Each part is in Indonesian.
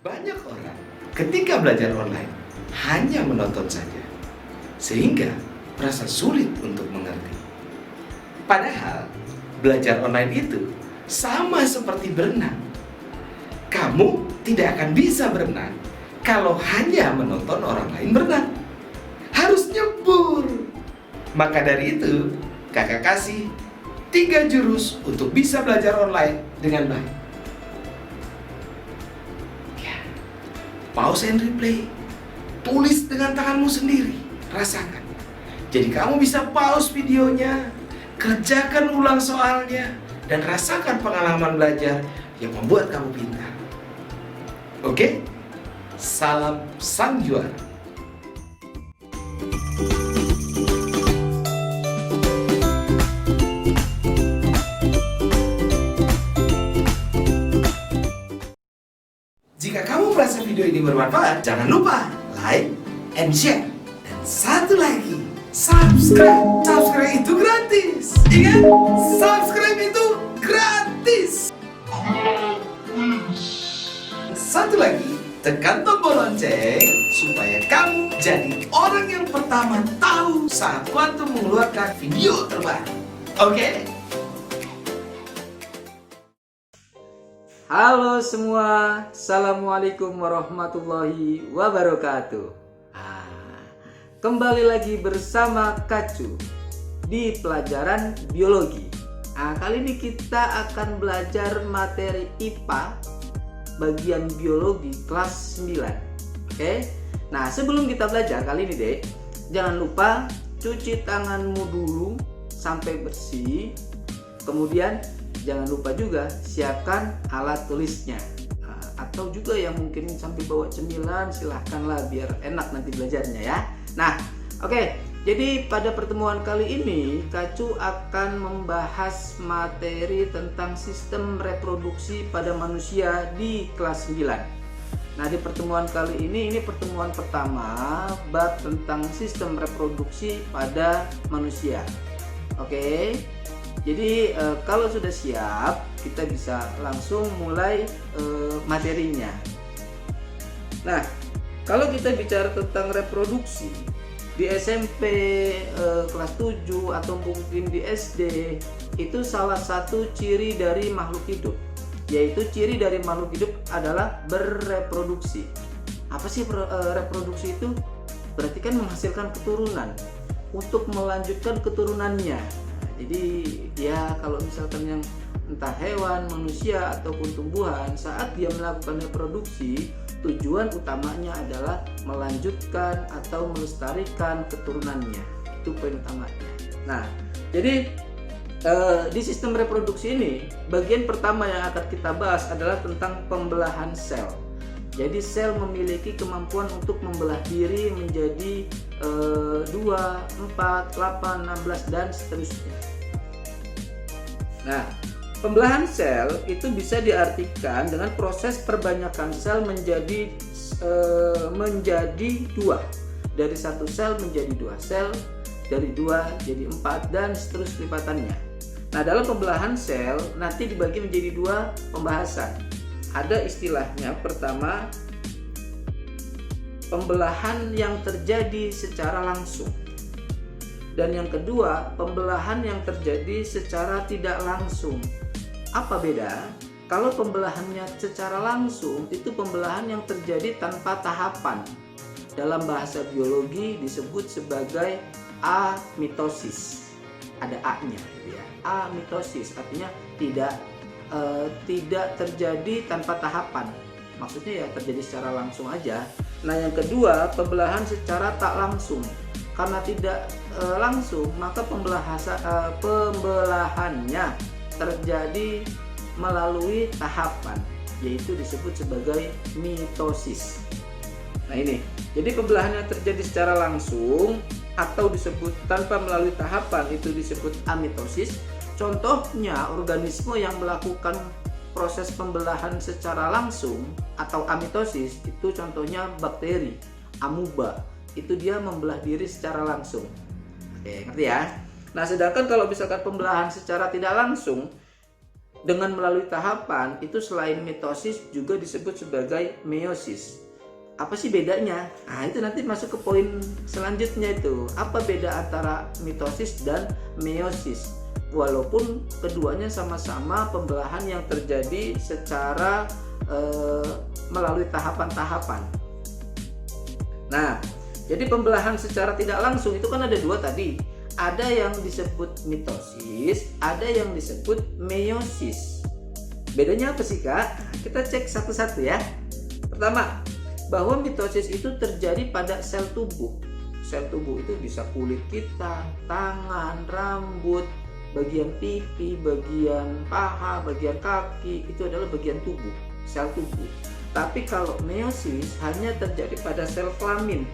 Banyak orang ketika belajar online hanya menonton saja, sehingga merasa sulit untuk mengerti. Padahal belajar online itu sama seperti berenang. Kamu tidak akan bisa berenang kalau hanya menonton orang lain berenang. Harus nyebur. Maka dari itu, kakak kasih 3 jurus untuk bisa belajar online dengan baik. Pause and replay. Tulis dengan tanganmu sendiri. Rasakan. Jadi kamu bisa pause videonya, kerjakan ulang soalnya, dan rasakan pengalaman belajar yang membuat kamu pintar. Oke? Salam sang juara. Jika kamu merasa video ini bermanfaat, jangan lupa like and share. Dan satu lagi, subscribe. Subscribe itu gratis. Ingat, subscribe itu gratis. Satu lagi, tekan tombol lonceng supaya kamu jadi orang yang pertama tahu saat Quantum mengeluarkan video terbaru. Oke? Halo semua, Assalamualaikum warahmatullahi wabarakatuh. Kembali lagi bersama Kacu di pelajaran biologi. Kali ini kita akan belajar materi IPA bagian biologi kelas 9. Oke? Nah, sebelum kita belajar kali ini, Dek, jangan lupa cuci tanganmu dulu sampai bersih. Kemudian jangan lupa juga siapkan alat tulisnya, atau juga yang mungkin sampai bawa cemilan, silahkanlah biar enak nanti belajarnya ya. Nah, oke. Jadi pada pertemuan kali ini Kacu akan membahas materi tentang sistem reproduksi pada manusia di kelas 9. Nah, di pertemuan kali ini pertemuan pertama bab tentang sistem reproduksi pada manusia. Oke. Jadi kalau sudah siap, kita bisa langsung mulai materinya. Nah, kalau kita bicara tentang reproduksi di SMP kelas 7 atau mungkin di SD, itu salah satu ciri dari makhluk hidup, yaitu ciri dari makhluk hidup adalah bereproduksi. Apa sih reproduksi itu? Berarti kan menghasilkan keturunan untuk melanjutkan keturunannya. Jadi ya kalau misalkan yang entah hewan, manusia ataupun tumbuhan, saat dia melakukan reproduksi, tujuan utamanya adalah melanjutkan atau melestarikan keturunannya. Itu poin utamanya. Nah, jadi di sistem reproduksi ini, bagian pertama yang akan kita bahas adalah tentang pembelahan sel. Jadi sel memiliki kemampuan untuk membelah diri menjadi 2, 4, 8, 16 dan seterusnya. Nah, pembelahan sel itu bisa diartikan dengan proses perbanyakan sel menjadi 2. Dari 1 sel menjadi 2 sel, dari 2 jadi 4 dan seterusnya lipatannya. Nah, dalam pembelahan sel nanti dibagi menjadi 2 pembahasan. Ada istilahnya, pertama pembelahan yang terjadi secara langsung, dan yang kedua pembelahan yang terjadi secara tidak langsung. Apa beda? Kalau pembelahannya secara langsung itu pembelahan yang terjadi tanpa tahapan. Dalam bahasa biologi disebut sebagai amitosis. Ada A-nya gitu ya. Amitosis artinya tidak terjadi tanpa tahapan. Maksudnya ya terjadi secara langsung aja. Nah, yang kedua pembelahan secara tak langsung. Karena tidak langsung, maka pembelahannya terjadi melalui tahapan, yaitu disebut sebagai mitosis. Nah, ini. Jadi pembelahannya terjadi secara langsung atau disebut tanpa melalui tahapan itu disebut amitosis. Contohnya organisme yang melakukan proses pembelahan secara langsung atau amitosis itu contohnya bakteri, amuba. Itu dia membelah diri secara langsung. Oke, ngerti ya? Nah, sedangkan kalau misalkan pembelahan secara tidak langsung dengan melalui tahapan itu selain mitosis juga disebut sebagai meiosis. Apa sih bedanya? Nah, itu nanti masuk ke poin selanjutnya itu. Apa beda antara mitosis dan meiosis? Walaupun keduanya sama-sama pembelahan yang terjadi secara melalui tahapan-tahapan. Nah, jadi pembelahan secara tidak langsung itu kan ada dua tadi. Ada yang disebut mitosis, ada yang disebut meiosis. Bedanya apa sih, Kak? Kita cek satu-satu ya. Pertama, bahwa mitosis itu terjadi pada sel tubuh. Sel tubuh itu bisa kulit kita, tangan, rambut, bagian pipi, bagian paha, bagian kaki, itu adalah bagian tubuh, sel tubuh. Tapi kalau meiosis hanya terjadi pada sel kelamin.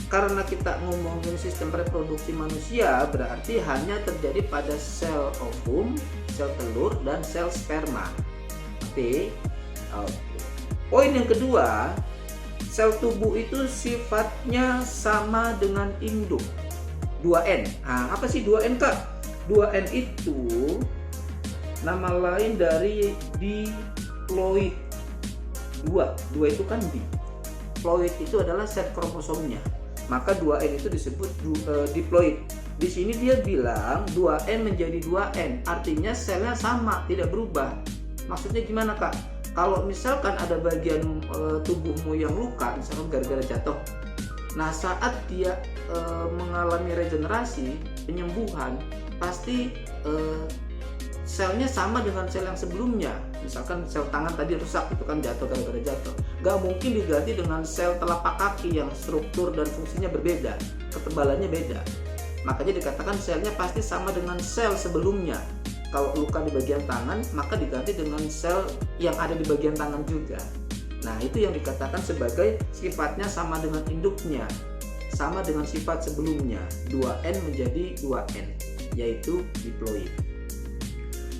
Karena kita ngomongin sistem reproduksi manusia, berarti hanya terjadi pada sel ovum, sel telur, dan sel sperma. Oke. Poin yang kedua, sel tubuh itu sifatnya sama dengan induk. 2N. Nah, apa sih 2N, Kak? 2N itu nama lain dari diploid. 2 itu kan diploid itu adalah set kromosomnya. Maka 2N itu disebut diploid. Di sini dia bilang 2N menjadi 2N, artinya selnya sama, tidak berubah. Maksudnya gimana, Kak? Kalau misalkan ada bagian tubuhmu yang luka, misalkan gara-gara jatuh, nah saat dia mengalami regenerasi, penyembuhan, pasti selnya sama dengan sel yang sebelumnya. Misalkan sel tangan tadi rusak, itu kan jatuh gara-gara jatuh, gak mungkin diganti dengan sel telapak kaki yang struktur dan fungsinya berbeda, ketebalannya beda. Makanya dikatakan selnya pasti sama dengan sel sebelumnya. Kalau luka di bagian tangan, maka diganti dengan sel yang ada di bagian tangan juga. Nah, itu yang dikatakan sebagai sifatnya sama dengan induknya, sama dengan sifat sebelumnya. 2N menjadi 2N, yaitu diploid.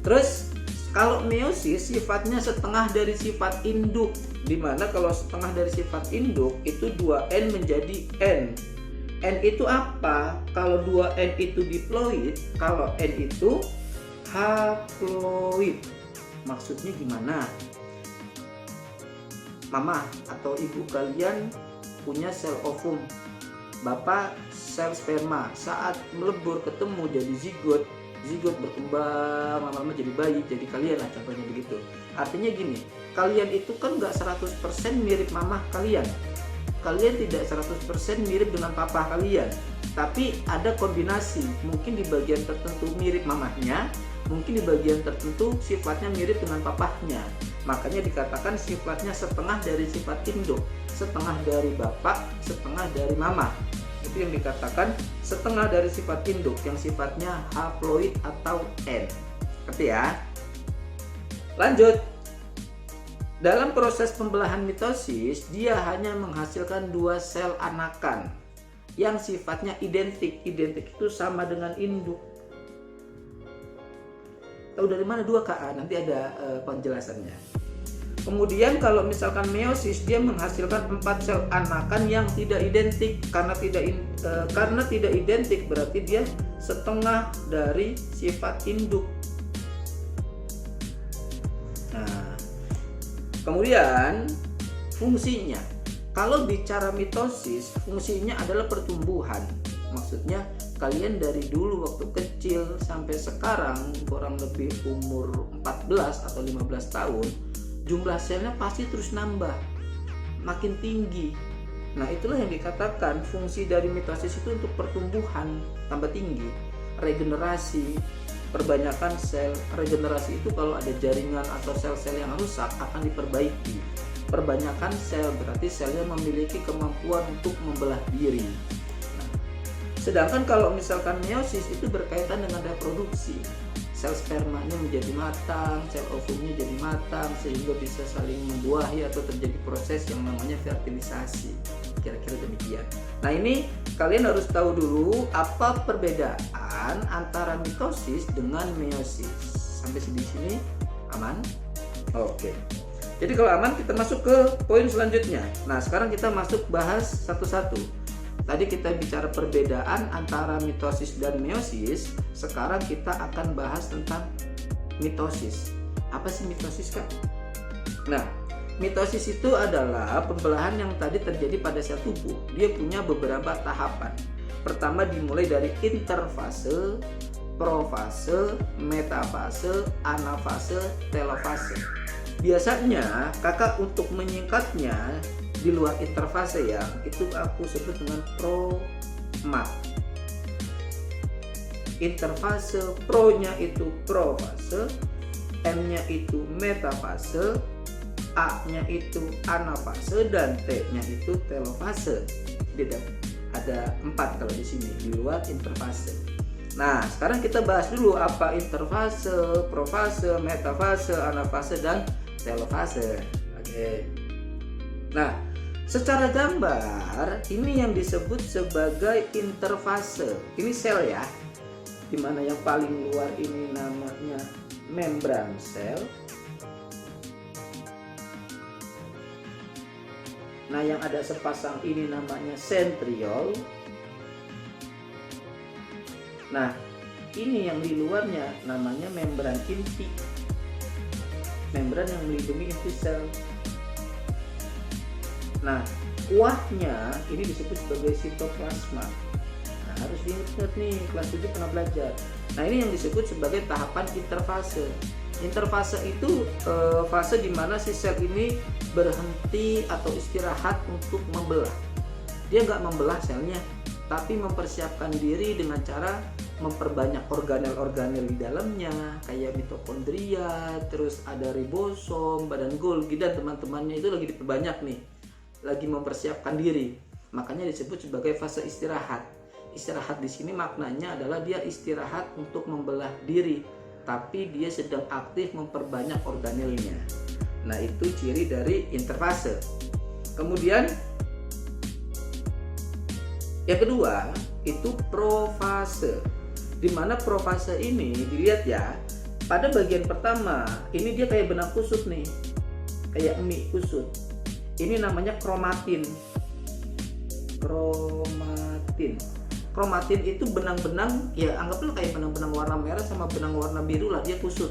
Terus kalau meiosis sifatnya setengah dari sifat induk, dimana kalau setengah dari sifat induk itu 2N menjadi N. N itu apa? Kalau 2N itu diploid, kalau N itu haploid. Maksudnya gimana? Mama atau ibu kalian punya sel ovum, bapak sel sperma. Saat melebur ketemu jadi zigot berkembang lama-lama jadi bayi, jadi kalian lah contohnya begitu. Artinya gini, kalian itu kan gak 100% mirip mama kalian, kalian tidak 100% mirip dengan papa kalian, tapi ada kombinasi. Mungkin di bagian tertentu mirip mamahnya, mungkin di bagian tertentu sifatnya mirip dengan papahnya. Makanya dikatakan sifatnya setengah dari sifat induk, setengah dari bapak, setengah dari mama. Itu yang dikatakan setengah dari sifat induk, yang sifatnya haploid atau N. Ngerti ya? Lanjut. Dalam proses pembelahan mitosis, dia hanya menghasilkan 2 sel anakan yang sifatnya identik. Identik itu sama dengan induk. Tahu dari mana 2, Kak? Nanti ada penjelasannya. Kemudian kalau misalkan meiosis, dia menghasilkan 4 sel anakan yang tidak identik. Karena tidak identik berarti dia setengah dari sifat induk. Nah, kemudian fungsinya, kalau bicara mitosis, fungsinya adalah pertumbuhan. Maksudnya kalian dari dulu waktu kecil sampai sekarang kurang lebih umur 14 atau 15 tahun, jumlah selnya pasti terus nambah, makin tinggi. Nah, itulah yang dikatakan fungsi dari mitosis itu untuk pertumbuhan tambah tinggi, regenerasi, perbanyakan sel. Regenerasi itu kalau ada jaringan atau sel-sel yang rusak akan diperbaiki. Perbanyakan sel berarti selnya memiliki kemampuan untuk membelah diri. Nah, sedangkan kalau misalkan meiosis itu berkaitan dengan reproduksi. Sel spermanya menjadi matang, sel ovumnya jadi matang, sehingga bisa saling membuahi atau terjadi proses yang namanya fertilisasi. Kira-kira demikian. Nah, ini kalian harus tahu dulu apa perbedaan antara mitosis dengan meiosis. Sampai di sini aman? Oke. Jadi kalau aman, kita masuk ke poin selanjutnya. Nah, sekarang kita masuk bahas satu-satu. Tadi kita bicara perbedaan antara mitosis dan meiosis. Sekarang kita akan bahas tentang mitosis. Apa sih mitosis, Kak? Nah, mitosis itu adalah pembelahan yang tadi terjadi pada sel tubuh. Dia punya beberapa tahapan. Pertama dimulai dari interfase, profase, metafase, anafase, telofase. Biasanya kakak untuk menyingkatnya di luar interfase ya, itu aku sebut dengan promat. Interfase, pro-nya itu profase, M-nya itu metafase, A-nya itu anafase, dan T-nya itu telofase. Beda. Ada 4 kalau di sini di luar interfase. Nah, sekarang kita bahas dulu apa interfase, profase, metafase, anafase, dan telofase. Oke. Nah, secara gambar ini yang disebut sebagai interfase. Ini sel ya. Dimana yang paling luar ini namanya membran sel. Nah, yang ada sepasang ini namanya sentriol. Nah, ini yang di luarnya namanya membran inti. Membran yang melindungi inti sel. Nah, kuahnya ini disebut sebagai sitoplasma. Nah, harus diingat nih, kelas 7 pernah belajar. Nah, ini yang disebut sebagai tahapan interfase. Interfase itu fase di mana si sel ini berhenti atau istirahat untuk membelah. Dia nggak membelah selnya, tapi mempersiapkan diri dengan cara memperbanyak organel-organel di dalamnya, kayak mitokondria, terus ada ribosom, badan Golgi, dan teman-temannya itu lagi diperbanyak nih, lagi mempersiapkan diri. Makanya disebut sebagai fase istirahat. Istirahat di sini maknanya adalah dia istirahat untuk membelah diri, tapi dia sedang aktif memperbanyak organelnya. Nah, itu ciri dari interfase. Kemudian yang kedua itu profase. Di mana profase ini dilihat ya, pada bagian pertama ini dia kayak benang kusut nih, kayak mie kusut. Ini namanya kromatin. Kromatin itu benang-benang, ya anggaplah kayak benang-benang warna merah sama benang warna biru lah, dia kusut.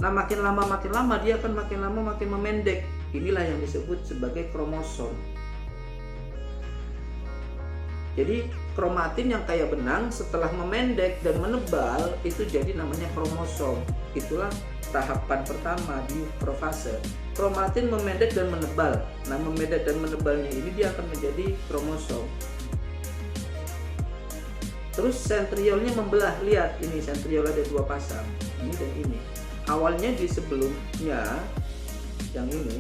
Nah, makin lama dia akan makin memendek. Inilah yang disebut sebagai kromosom. Jadi kromatin yang kayak benang setelah memendek dan menebal itu jadi namanya kromosom. Itulah tahapan pertama di profase. Kromatin memendek dan menebal. Nah, memendek dan menebalnya ini dia akan menjadi kromosom. Terus sentriolnya membelah. Lihat ini sentriol ada 2 pasang, ini dan ini. Awalnya di sebelumnya yang ini.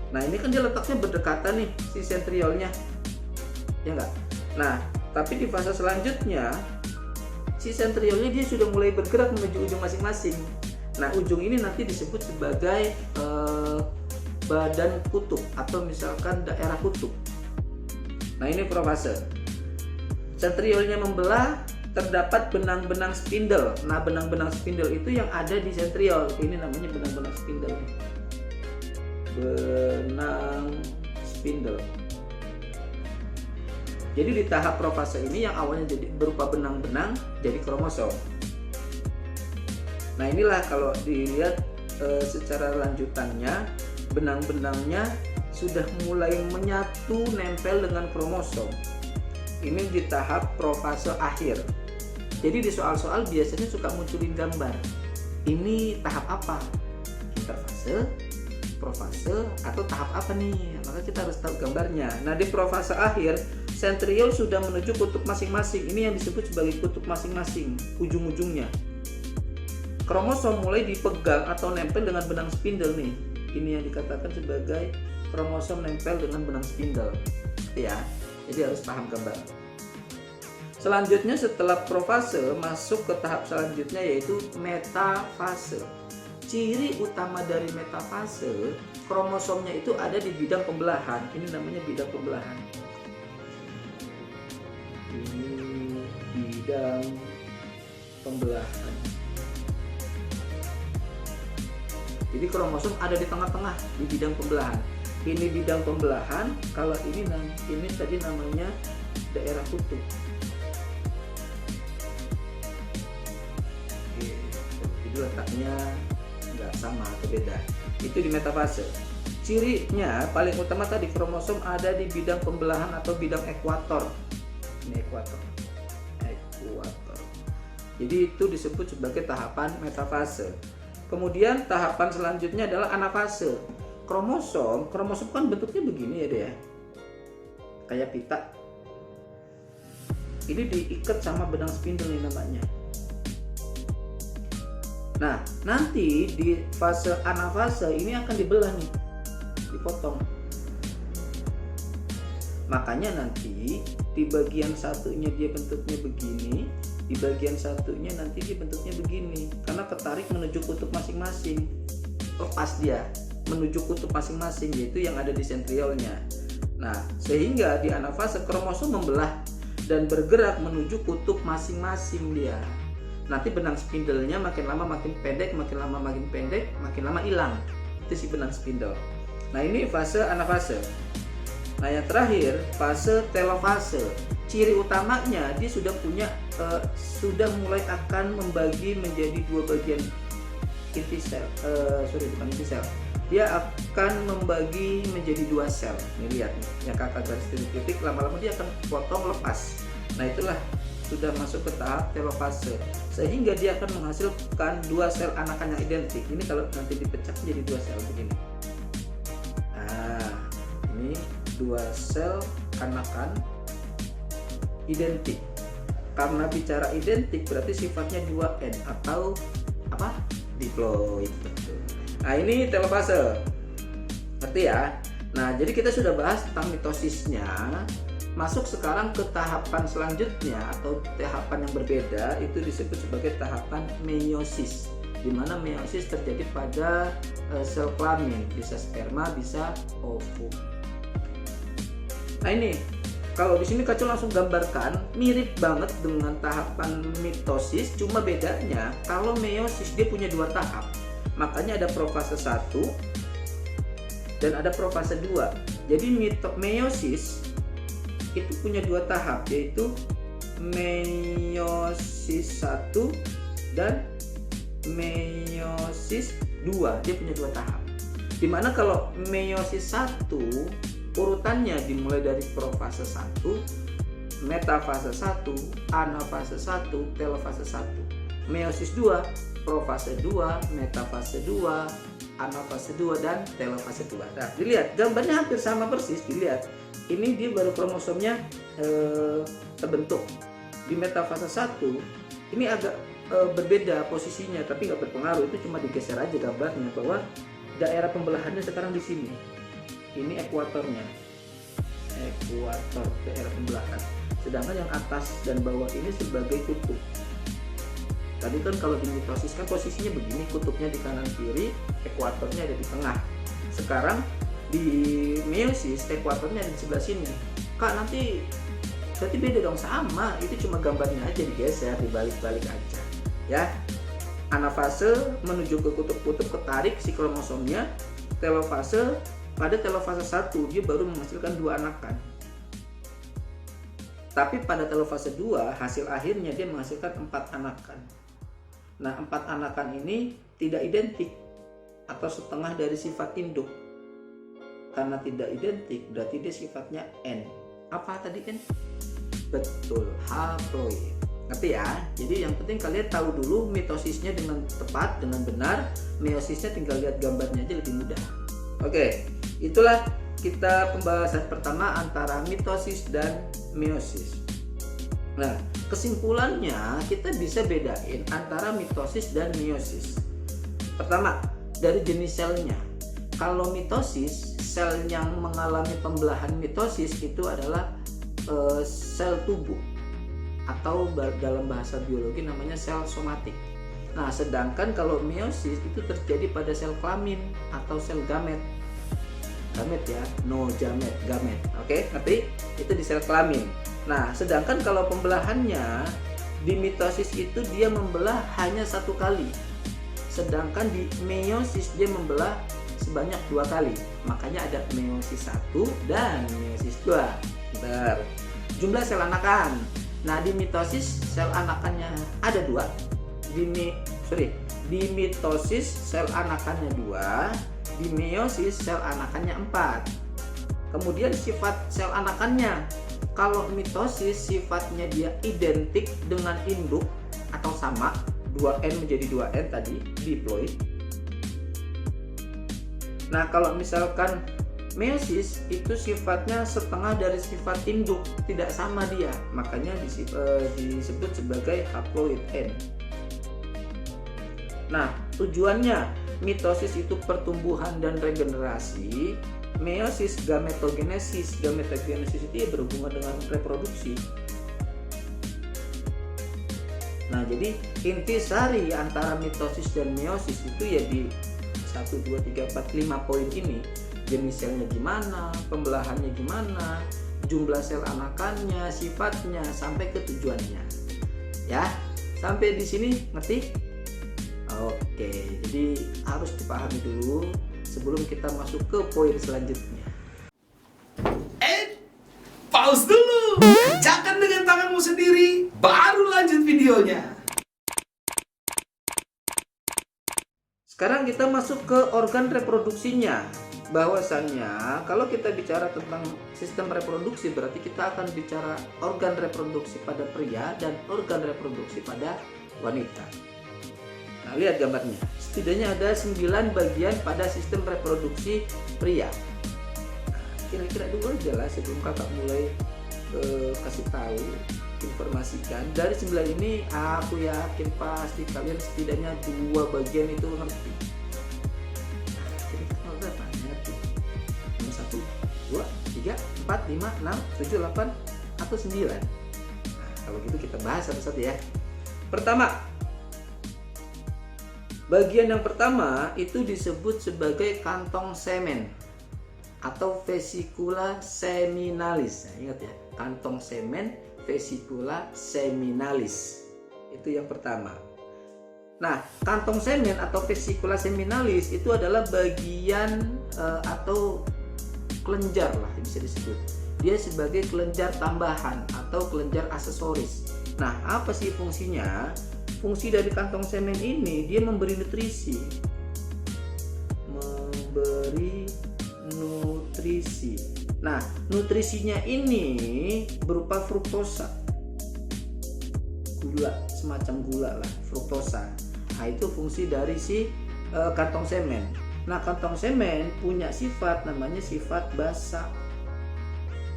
Nah, ini kan dia letaknya berdekatan nih si sentriolnya, ya enggak? Nah, tapi di fase selanjutnya si sentriolnya dia sudah mulai bergerak menuju ujung masing-masing. Nah, ujung ini nanti disebut sebagai badan kutub atau misalkan daerah kutub. Nah, ini profase. Sentriolnya membelah, terdapat benang-benang spindle. Nah, benang-benang spindle itu yang ada di sentriol. Ini namanya benang-benang spindle. Benang spindle. Jadi di tahap profase ini yang awalnya jadi berupa benang-benang jadi kromosom. Nah, inilah kalau dilihat secara lanjutannya, benang-benangnya sudah mulai menyatu nempel dengan kromosom. Ini di tahap profase akhir. Jadi di soal-soal biasanya suka munculin gambar. Ini tahap apa? Interfase, profase, atau tahap apa nih? Maka kita harus tahu gambarnya. Nah, di profase akhir, sentriol sudah menuju kutub masing-masing. Ini yang disebut sebagai kutub masing-masing, ujung-ujungnya. Kromosom mulai dipegang atau nempel dengan benang spindle nih. Ini yang dikatakan sebagai kromosom nempel dengan benang spindle. Ya, jadi harus paham gambar. Selanjutnya setelah profase masuk ke tahap selanjutnya yaitu metafase. Ciri utama dari metafase, kromosomnya itu ada di bidang pembelahan. Ini namanya bidang pembelahan. Ini bidang pembelahan. Jadi kromosom ada di tengah-tengah di bidang pembelahan. Ini bidang pembelahan. Kalau ini tadi namanya daerah kutub. Itulah letaknya nggak sama atau beda. Itu di metafase. Cirinya paling utama tadi, kromosom ada di bidang pembelahan atau bidang ekuator. Ini ekuator. Jadi itu disebut sebagai tahapan metafase. Kemudian tahapan selanjutnya adalah anafase. Kromosom kan bentuknya begini ya dia, kayak pita. Ini diikat sama benang spindle ini namanya. Nah, nanti di fase anafase ini akan dibelah nih, dipotong. Makanya nanti di bagian satunya dia bentuknya begini, di bagian satunya nanti dia bentuknya begini, karena ketarik menuju kutub masing-masing. Lepas dia menuju kutub masing-masing, yaitu yang ada di sentriolnya. Nah, sehingga di anafase kromosom membelah dan bergerak menuju kutub masing-masing dia. Nanti benang spindle-nya makin lama makin pendek, makin lama makin pendek, makin lama hilang. Itu si benang spindle. Nah, ini fase anafase. Nah, yang terakhir fase telofase. Ciri utamanya dia sudah sudah mulai akan membagi menjadi dua bagian inti sel. Bukan inti sel. Dia akan membagi menjadi dua sel. Ini lihat nih, yang kakak garis titik, lama-lama dia akan potong lepas. Nah, itulah sudah masuk ke tahap telofase, sehingga dia akan menghasilkan dua sel anakan yang identik. Ini kalau nanti dipecah menjadi dua sel begini. Nah, ini dua sel anakan identik. Karena bicara identik berarti sifatnya 2N atau apa? Diploid. Nah, ini telofase. Ngerti ya? Nah, jadi kita sudah bahas tentang mitosisnya. Masuk sekarang ke tahapan selanjutnya atau tahapan yang berbeda, itu disebut sebagai tahapan meiosis, di mana meiosis terjadi pada sel kelamin, bisa sperma, bisa ovum. Nah, ini kalau di sini Kacau langsung gambarkan mirip banget dengan tahapan mitosis, cuma bedanya kalau meiosis dia punya dua tahap. Makanya ada profase 1 dan ada profase 2. Jadi meiosis itu punya dua tahap, yaitu meiosis 1 dan meiosis 2. Dia punya dua tahap. Dimana kalau meiosis 1 urutannya dimulai dari profase 1, metafase 1, anafase 1, telofase 1. Meiosis 2, profase 2, metafase 2, anafase 2 dan telofase 2. Nah, dilihat gambarnya hampir sama persis, dilihat. Ini dia baru kromosomnya terbentuk. Di metafase 1 ini agak berbeda posisinya, tapi nggak berpengaruh, itu cuma digeser aja gambarnya bahwa daerah pembelahannya sekarang di sini. Ini ekuatornya, ekuator daerah pembelahan. Sedangkan yang atas dan bawah ini sebagai kutub. Tadi kan kalau di mitosis kan posisinya begini, kutubnya di kanan kiri, ekuatornya ada di tengah. Sekarang di meiosis ekuatornya ada di sebelah sini. Kak, nanti berarti beda dong? Sama, itu cuma gambarnya aja digeser, dibalik-balik aja ya. Anafase menuju ke kutub-kutub, ketarik si kromosomnya. Telofase, pada telofase 1 dia baru menghasilkan dua anakan. Tapi pada telofase 2 hasil akhirnya dia menghasilkan 4 anakan. Nah, 4 anakan ini tidak identik atau setengah dari sifat induk. Karena tidak identik berarti dia sifatnya N. Apa tadi N? Betul, haploid. Ngerti ya? Jadi yang penting kalian tahu dulu mitosisnya dengan tepat, dengan benar. Meosisnya tinggal lihat gambarnya aja lebih mudah. Oke, itulah kita pembahasan pertama antara mitosis dan meiosis. Nah, kesimpulannya kita bisa bedain antara mitosis dan meiosis. Pertama, dari jenis selnya. Kalau mitosis, sel yang mengalami pembelahan mitosis itu adalah sel tubuh, atau dalam bahasa biologi namanya sel somatik. Nah, sedangkan kalau meiosis itu terjadi pada sel kelamin atau sel gamet. Gamet ya, no gamet, gamet. Oke, ngerti? Itu di sel kelamin. Nah, sedangkan kalau pembelahannya di mitosis itu dia membelah hanya 1 kali. Sedangkan di meiosis dia membelah sebanyak 2 kali. Makanya ada meiosis 1 dan meiosis 2. Bentar. Jumlah sel anakan. Nah, di mitosis sel anakannya ada 2. Di mitosis sel anakannya 2, di meiosis sel anakannya 4. Kemudian sifat sel anakannya, kalau mitosis sifatnya dia identik dengan induk atau sama, 2N menjadi 2N tadi, diploid. Nah, kalau misalkan meiosis itu sifatnya setengah dari sifat induk, tidak sama dia, makanya disebut sebagai haploid N. Nah, tujuannya mitosis itu pertumbuhan dan regenerasi, meiosis gametogenesis. Gametogenesis itu ya berhubungan dengan reproduksi. Nah, jadi intisari antara mitosis dan meiosis itu ya di 1, 2, 3, 4, 5 poin ini. Jenis selnya gimana, pembelahannya gimana, jumlah sel anakannya, sifatnya, sampai ke tujuannya. Ya, sampai di sini ngerti? Oke, jadi harus dipahami dulu sebelum kita masuk ke poin selanjutnya. Pause dulu, kerjakan dengan tanganmu sendiri, baru lanjut videonya. Sekarang kita masuk ke organ reproduksinya. Bahwasannya kalau kita bicara tentang sistem reproduksi, berarti kita akan bicara organ reproduksi pada pria dan organ reproduksi pada wanita. Nah, lihat gambarnya. Setidaknya ada 9 bagian pada sistem reproduksi pria. Nah, kira-kira dulu aja lah sebelum kakak mulai kasih tahu, informasikan. Dari 9 ini aku yakin pasti kalian setidaknya 2 bagian itu ngerti. Nah, kira-kira berapa ngerti? 1, 2, 3, 4, 5, 6, 7, 8, atau 9? Nah, kalau gitu kita bahas satu-satu ya. Pertama, bagian yang pertama itu disebut sebagai kantong semen atau vesicula seminalis. Nah, ingat ya, kantong semen, vesicula seminalis. Itu yang pertama. Nah, kantong semen atau vesicula seminalis itu adalah bagian atau kelenjar lah bisa disebut. Dia sebagai kelenjar tambahan atau kelenjar aksesoris. Nah, apa sih fungsinya? Fungsi dari kantong semen ini dia memberi nutrisi. Nah, nutrisinya ini berupa fruktosa. Gula, semacam gula lah, fruktosa. Nah, itu fungsi dari si kantong semen. Nah, kantong semen punya sifat namanya sifat basa.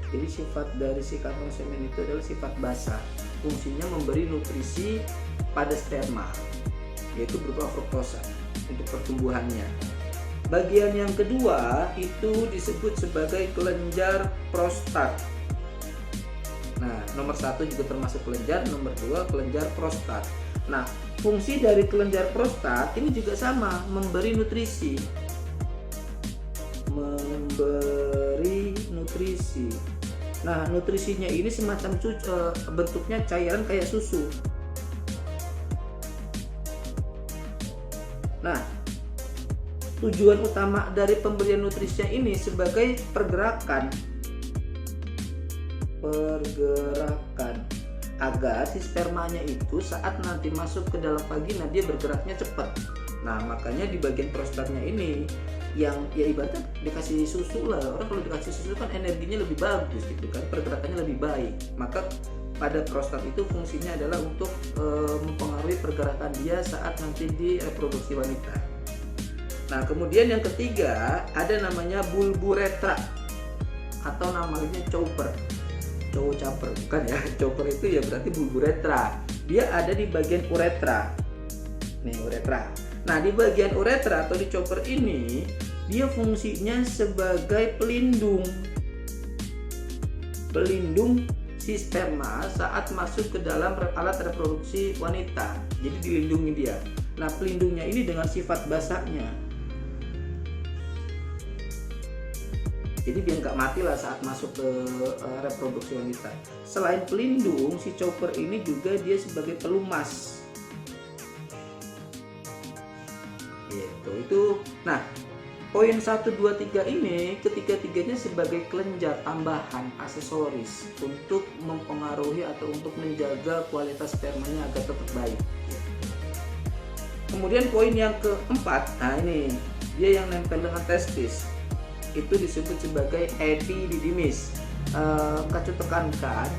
Jadi sifat dari si kantong semen itu adalah sifat basa. Fungsinya memberi nutrisi pada sperma, yaitu berupa fruktosa untuk pertumbuhannya. Bagian yang kedua itu disebut sebagai kelenjar prostat. Nah, nomor 1 juga termasuk kelenjar, nomor 2 kelenjar prostat. Nah, fungsi dari kelenjar prostat ini juga sama, memberi nutrisi. Nah, nutrisinya ini semacam bentuknya cairan kayak susu. Nah, tujuan utama dari pemberian nutrisinya ini sebagai pergerakan agar si spermanya itu saat nanti masuk ke dalam vagina dia bergeraknya cepat. Nah, makanya di bagian prostatnya ini yang ya ibaratnya dikasih susu lah. Orang kalau dikasih susu kan energinya lebih bagus gitu kan, pergerakannya lebih baik. Maka pada prostat itu fungsinya adalah untuk mempengaruhi pergerakan dia saat nanti di reproduksi wanita. Nah, kemudian yang ketiga ada namanya bulburetra atau namanya chopper. Chopper bukan ya. Chopper itu ya berarti bulburetra. Dia ada di bagian uretra. Nih, uretra. Nah, di bagian uretra atau di chopper ini dia fungsinya sebagai pelindung si sperma saat masuk ke dalam alat reproduksi wanita. Jadi dilindungi dia. Nah, pelindungnya ini dengan sifat basahnya. Jadi biar nggak mati lah saat masuk ke reproduksi wanita. Selain pelindung, si chopper ini juga dia sebagai pelumas. Itu. Nah, poin 1, 2, 3 ini ketiga-tiganya sebagai kelenjar tambahan aksesoris untuk mempengaruhi atau untuk menjaga kualitas spermanya agar tetap baik. Kemudian poin yang keempat, nah ini dia yang nempel dengan testis, itu disebut sebagai epididymis. Kacu tekankan,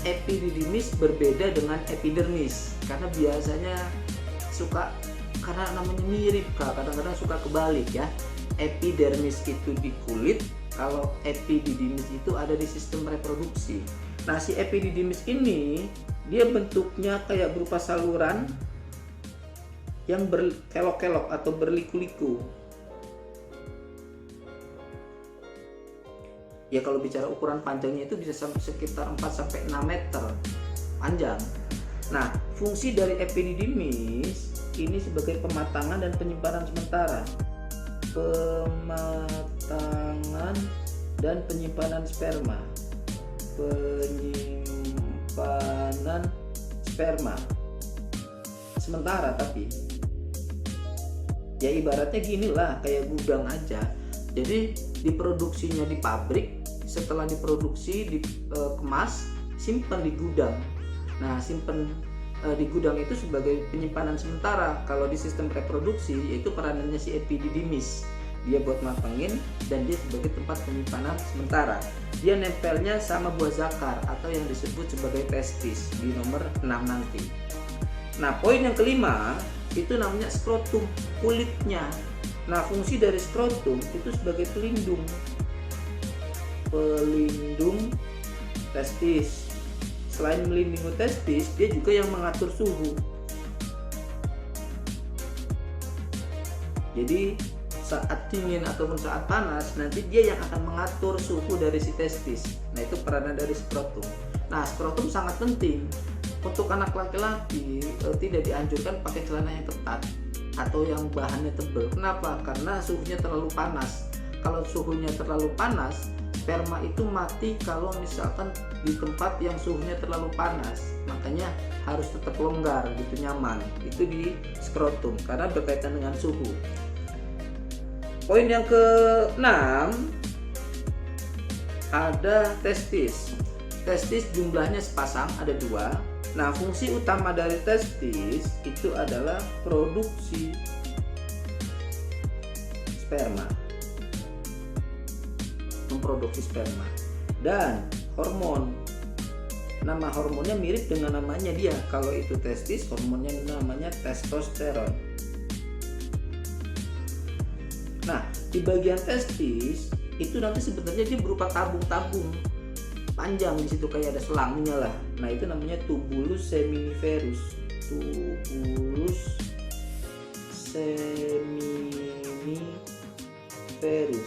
epididymis berbeda dengan epidermis, karena biasanya suka, karena namanya mirip Kak, kadang-kadang suka kebalik ya. Epidermis itu di kulit, kalau epididymis itu ada di sistem reproduksi. Nah, si epididymis ini dia bentuknya kayak berupa saluran yang berkelok-kelok atau berliku-liku. Ya kalau bicara ukuran panjangnya itu bisa sampai sekitar 4-6 meter panjang. Nah, fungsi dari epididymis ini sebagai pematangan dan penyimpanan sementara. Pematangan dan penyimpanan sperma. Penyimpanan sperma. Sementara tapi. Ya ibaratnya gini lah, kayak gudang aja. Jadi diproduksinya di pabrik, setelah diproduksi dikemas, simpan di gudang. Nah, simpan di gudang itu sebagai penyimpanan sementara. Kalau di sistem reproduksi, yaitu peranannya si epididymis, dia buat matengin dan dia sebagai tempat penyimpanan sementara. Dia nempelnya sama buah zakar atau yang disebut sebagai testis di nomor 6 nanti. Nah, poin yang kelima itu namanya skrotum, kulitnya. Nah, fungsi dari skrotum itu sebagai pelindung testis. Selain melindungi testis, dia juga yang mengatur suhu. Jadi saat dingin ataupun saat panas, nanti dia yang akan mengatur suhu dari si testis. Nah, itu peranan dari skrotum. Nah, skrotum sangat penting. Untuk anak laki-laki tidak dianjurkan pakai celana yang ketat atau yang bahannya tebal. Kenapa? Karena suhunya terlalu panas. Kalau suhunya terlalu panas, sperma itu mati kalau misalkan di tempat yang suhunya terlalu panas. Makanya harus tetap longgar gitu, nyaman. Itu di skrotum karena berkaitan dengan suhu. Poin yang ke-6 ada testis. Testis jumlahnya sepasang, ada 2. Nah, fungsi utama dari testis itu adalah produksi sperma, memproduksi sperma, dan hormon. Nama hormonnya mirip dengan namanya dia. Kalau itu testis, hormonnya namanya testosteron. Nah, di bagian testis itu nanti sebenarnya dia berupa tabung-tabung panjang, di situ kayak ada selangnya lah. Nah, itu namanya tubulus seminiferus. Tubulus seminiferus.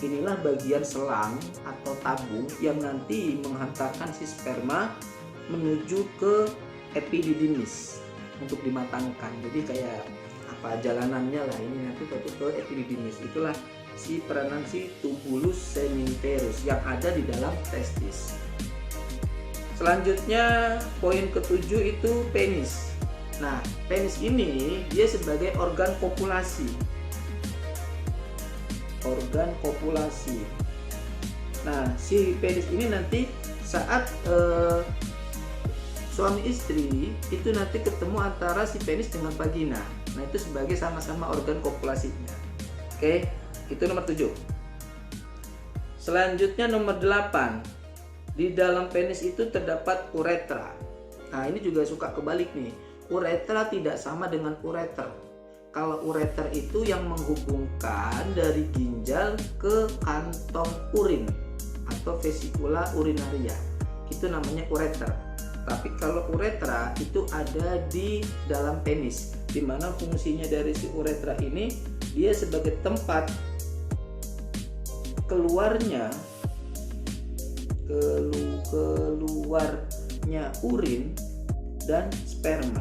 Inilah bagian selang atau tabung yang nanti menghantarkan si sperma menuju ke epididymis untuk dimatangkan. Jadi kayak apa jalanannya lah, ini nanti ke epididymis. Itulah si peranan si tubulus seminiferus yang ada di dalam testis. Selanjutnya poin ke-7 itu penis. Nah, penis ini dia sebagai organ kopulasi. Organ kopulasi. Nah, si penis ini nanti saat suami istri itu nanti ketemu antara si penis dengan vagina. Nah, itu sebagai sama-sama organ kopulasinya. Oke. Itu nomor 7. Selanjutnya nomor 8. Di dalam penis itu terdapat uretra. Nah, ini juga suka kebalik nih. Uretra tidak sama dengan ureter. Kalau ureter itu yang menghubungkan dari ginjal ke kantong urin atau vesikula urinaria. Itu namanya ureter. Tapi kalau uretra itu ada di dalam penis, di mana fungsinya dari si uretra ini dia sebagai tempat keluarnya urin dan sperma.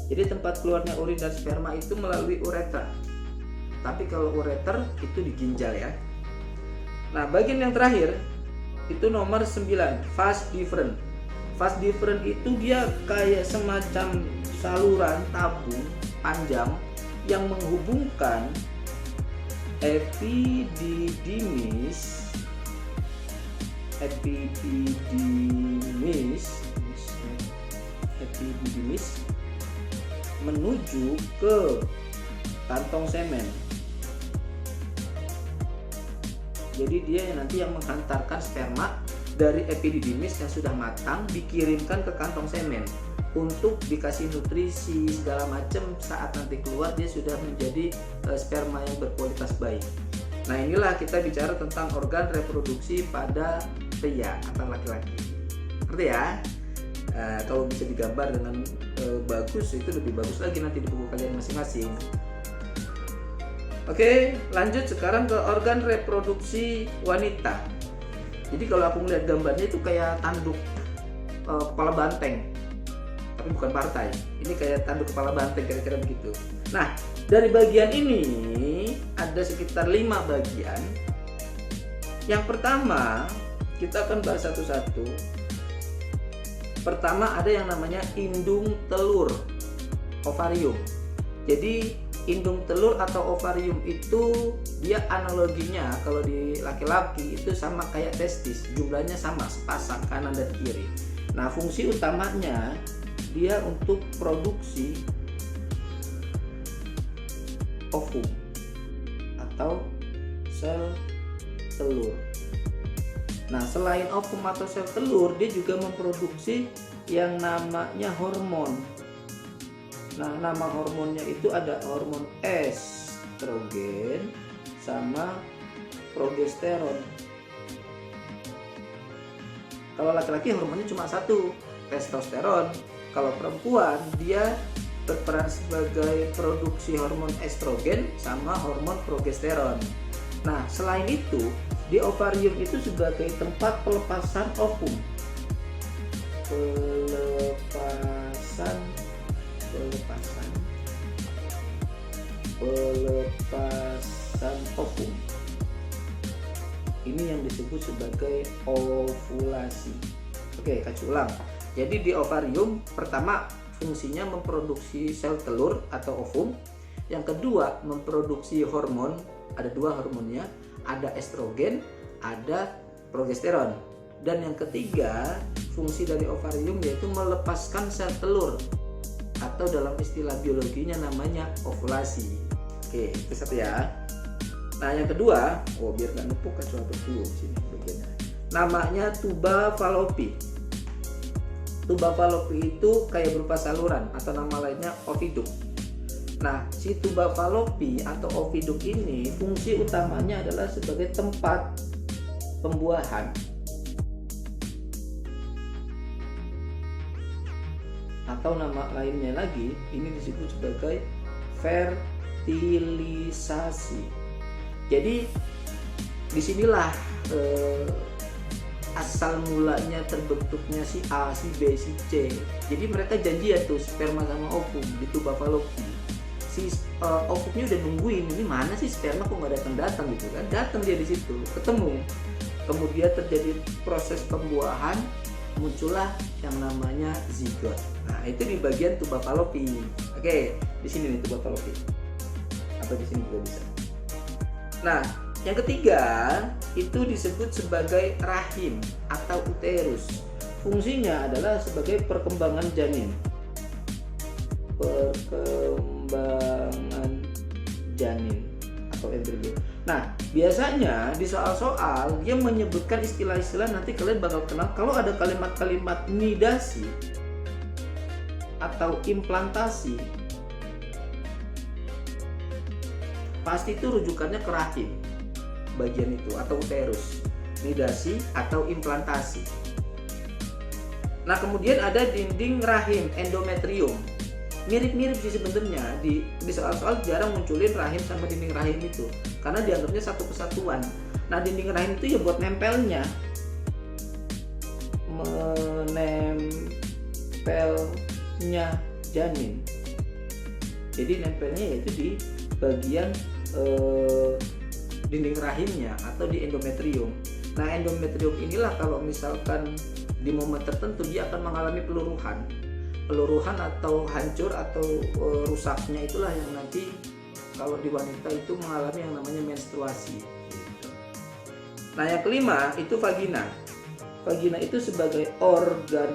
Jadi tempat keluarnya urin dan sperma itu melalui uretra. Tapi kalau ureter itu di ginjal ya. Nah, bagian yang terakhir itu nomor 9, vas deferens. Vas deferens itu dia kayak semacam saluran tabung panjang yang menghubungkan epididymis menuju ke kantong semen. Jadi dia nanti yang menghantarkan sperma dari epididymis yang sudah matang dikirimkan ke kantong semen untuk dikasih nutrisi segala macam. Saat nanti keluar dia sudah menjadi sperma yang berkualitas baik. Nah, inilah kita bicara tentang organ reproduksi pada pria atau laki-laki. Ngerti ya? Kalau bisa digambar dengan bagus, itu lebih bagus lagi nanti di buku kalian masing-masing. Oke, lanjut sekarang ke organ reproduksi wanita. Jadi kalau aku melihat gambarnya itu kayak tanduk kepala banteng, tapi bukan partai. Ini kayak tanduk kepala banteng, kira-kira begitu. Nah, dari bagian ini ada sekitar 5 bagian. Yang pertama, kita akan bahas satu-satu. Pertama ada yang namanya indung telur, ovarium. Jadi indung telur atau ovarium itu dia analoginya kalau di laki-laki itu sama kayak testis, jumlahnya sama, sepasang kanan dan kiri. Nah, fungsi utamanya dia untuk produksi ovum atau sel telur. Nah, selain ovum atau sel telur, dia juga memproduksi yang namanya hormon. Nah, nama hormonnya itu ada hormon estrogen sama progesteron. Kalau laki-laki hormonnya cuma satu, testosteron. Kalau perempuan dia berperan sebagai produksi hormon estrogen sama hormon progesteron. Nah, selain itu, di ovarium itu sebagai tempat pelepasan ovum. Pelepasan ovum. Ini yang disebut sebagai ovulasi. Oke, kasih ulang. Jadi di ovarium pertama fungsinya memproduksi sel telur atau ovum. Yang kedua memproduksi hormon. Ada 2 hormonnya, ada estrogen, ada progesteron. Dan yang ketiga fungsi dari ovarium yaitu melepaskan sel telur atau dalam istilah biologinya namanya ovulasi. Oke, itu satu ya. Nah, yang kedua, biar nggak nupuk kan coba dulu sini bagiannya. Namanya tuba fallopi. Tuba fallopi itu kayak berupa saluran atau nama lainnya oviduk. Nah, si tuba fallopi atau oviduk ini fungsi utamanya adalah sebagai tempat pembuahan atau nama lainnya lagi ini disebut sebagai fertilisasi. Jadi disinilah asal mulanya terbentuknya si A, si B, si C. Jadi mereka janjian tuh sperma sama ovum di tuba fallopi. Si ovumnya udah nungguin, ini mana sih sperma kok nggak datang gitu kan? Datang dia di situ, ketemu. Kemudian terjadi proses pembuahan, muncullah yang namanya zigot. Nah, itu di bagian tuba fallopi. Oke, di sini nih tuba fallopi. Atau di sini juga bisa. Nah, yang ketiga itu disebut sebagai rahim atau uterus. Fungsinya adalah sebagai perkembangan janin. Perkembangan janin atau embrio. Nah, biasanya di soal-soal dia menyebutkan istilah-istilah, nanti kalian bakal kenal. Kalau ada kalimat-kalimat nidasi atau implantasi, pasti itu rujukannya ke rahim bagian itu atau uterus, nidasi atau implantasi. Nah, kemudian ada dinding rahim, endometrium. Mirip-mirip sih sebenarnya, di soal-soal jarang munculin rahim sama dinding rahim itu karena dianggapnya satu kesatuan. Nah, dinding rahim itu ya buat nempelnya, menempelnya janin. Jadi nempelnya yaitu di bagian dinding rahimnya atau di endometrium. Nah, endometrium inilah kalau misalkan di momen tertentu dia akan mengalami peluruhan atau hancur atau rusaknya, itulah yang nanti kalau di wanita itu mengalami yang namanya menstruasi. Nah, yang kelima itu vagina. Vagina itu sebagai organ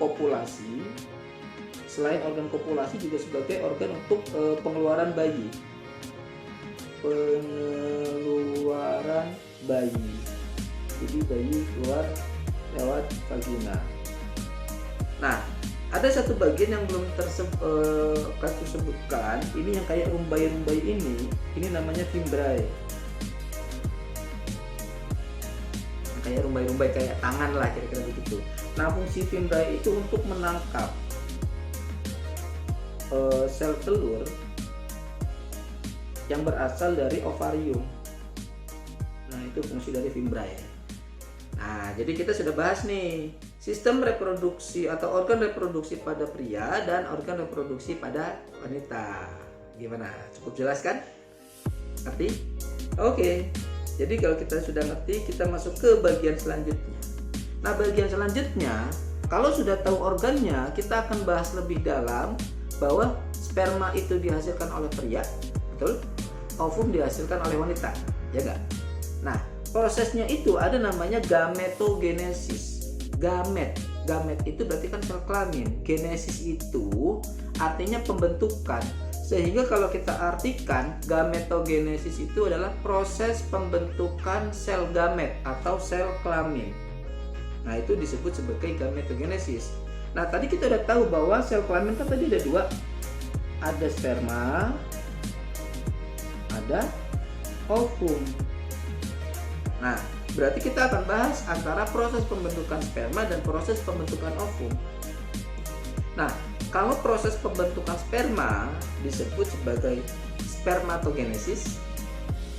kopulasi selain organ kopulasi juga sebagai organ untuk pengeluaran bayi. Pengeluaran bayi. Jadi bayi keluar lewat vagina. Nah, ada satu bagian yang belum Kacu sebutkan. Ini yang kayak rumbai-rumbai ini namanya fimbriae. Kayak rumbai-rumbai, kayak tangan lah kira-kira begitu. Nah, fungsi fimbriae itu untuk menangkap sel telur yang berasal dari ovarium. Nah, itu fungsi dari fimbriae. Nah, jadi kita sudah bahas nih sistem reproduksi atau organ reproduksi pada pria dan organ reproduksi pada wanita. Gimana? Cukup jelas kan? Ngerti? Oke. Jadi kalau kita sudah ngerti, kita masuk ke bagian selanjutnya. Nah, bagian selanjutnya, kalau sudah tahu organnya, kita akan bahas lebih dalam bahwa sperma itu dihasilkan oleh pria, betul? Ovum dihasilkan oleh wanita, ya enggak? Nah, prosesnya itu ada namanya gametogenesis. Gamet itu berarti kan sel kelamin. Genesis itu artinya pembentukan. Sehingga kalau kita artikan, gametogenesis itu adalah proses pembentukan sel gamet atau sel kelamin. Nah, itu disebut sebagai gametogenesis. Nah, tadi kita udah tahu bahwa sel kelamin kan tadi ada dua. Ada sperma, ada ovum. Nah, berarti kita akan bahas antara proses pembentukan sperma dan proses pembentukan ovum. Nah, kalau proses pembentukan sperma disebut sebagai spermatogenesis.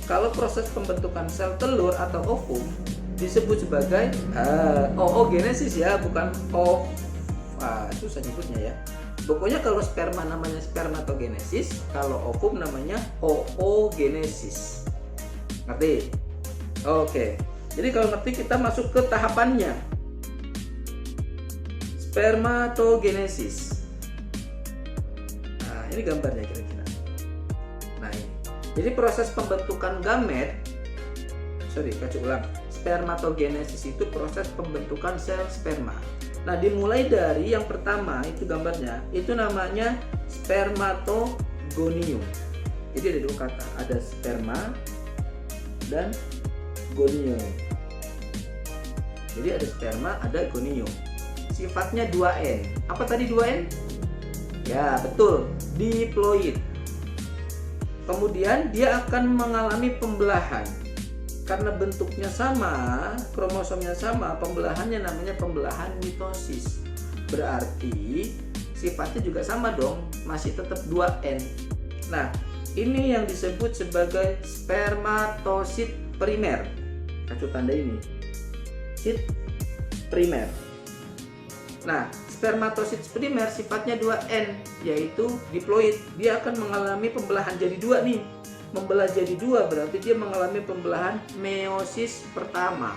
Kalau proses pembentukan sel telur atau ovum disebut sebagai oogenesis ya, bukan susah nyebutnya ya. Pokoknya kalau sperma namanya spermatogenesis, kalau ovum namanya oogenesis. Ngerti? Oke. Jadi kalau ngerti kita masuk ke tahapannya. Spermatogenesis. Nah, ini gambarnya kira-kira. Nah, ini. Jadi proses pembentukan gamet, Kacu ulang. Spermatogenesis itu proses pembentukan sel sperma. Nah, dimulai dari yang pertama itu gambarnya, itu namanya spermatogonium. Jadi ada dua kata, ada sperma dan gonium. Jadi ada sperma, ada gonium. Sifatnya 2N. Apa tadi 2N? Ya, betul, diploid. Kemudian dia akan mengalami pembelahan. Karena bentuknya sama, kromosomnya sama, pembelahannya namanya pembelahan mitosis. Berarti sifatnya juga sama dong, masih tetap 2N. Nah, ini yang disebut sebagai spermatosit primer. Kacu tanda ini. Sit primer. Nah, spermatosit primer sifatnya 2N, yaitu diploid. Dia akan mengalami pembelahan jadi dua nih. Membelah jadi dua berarti dia mengalami pembelahan meiosis pertama,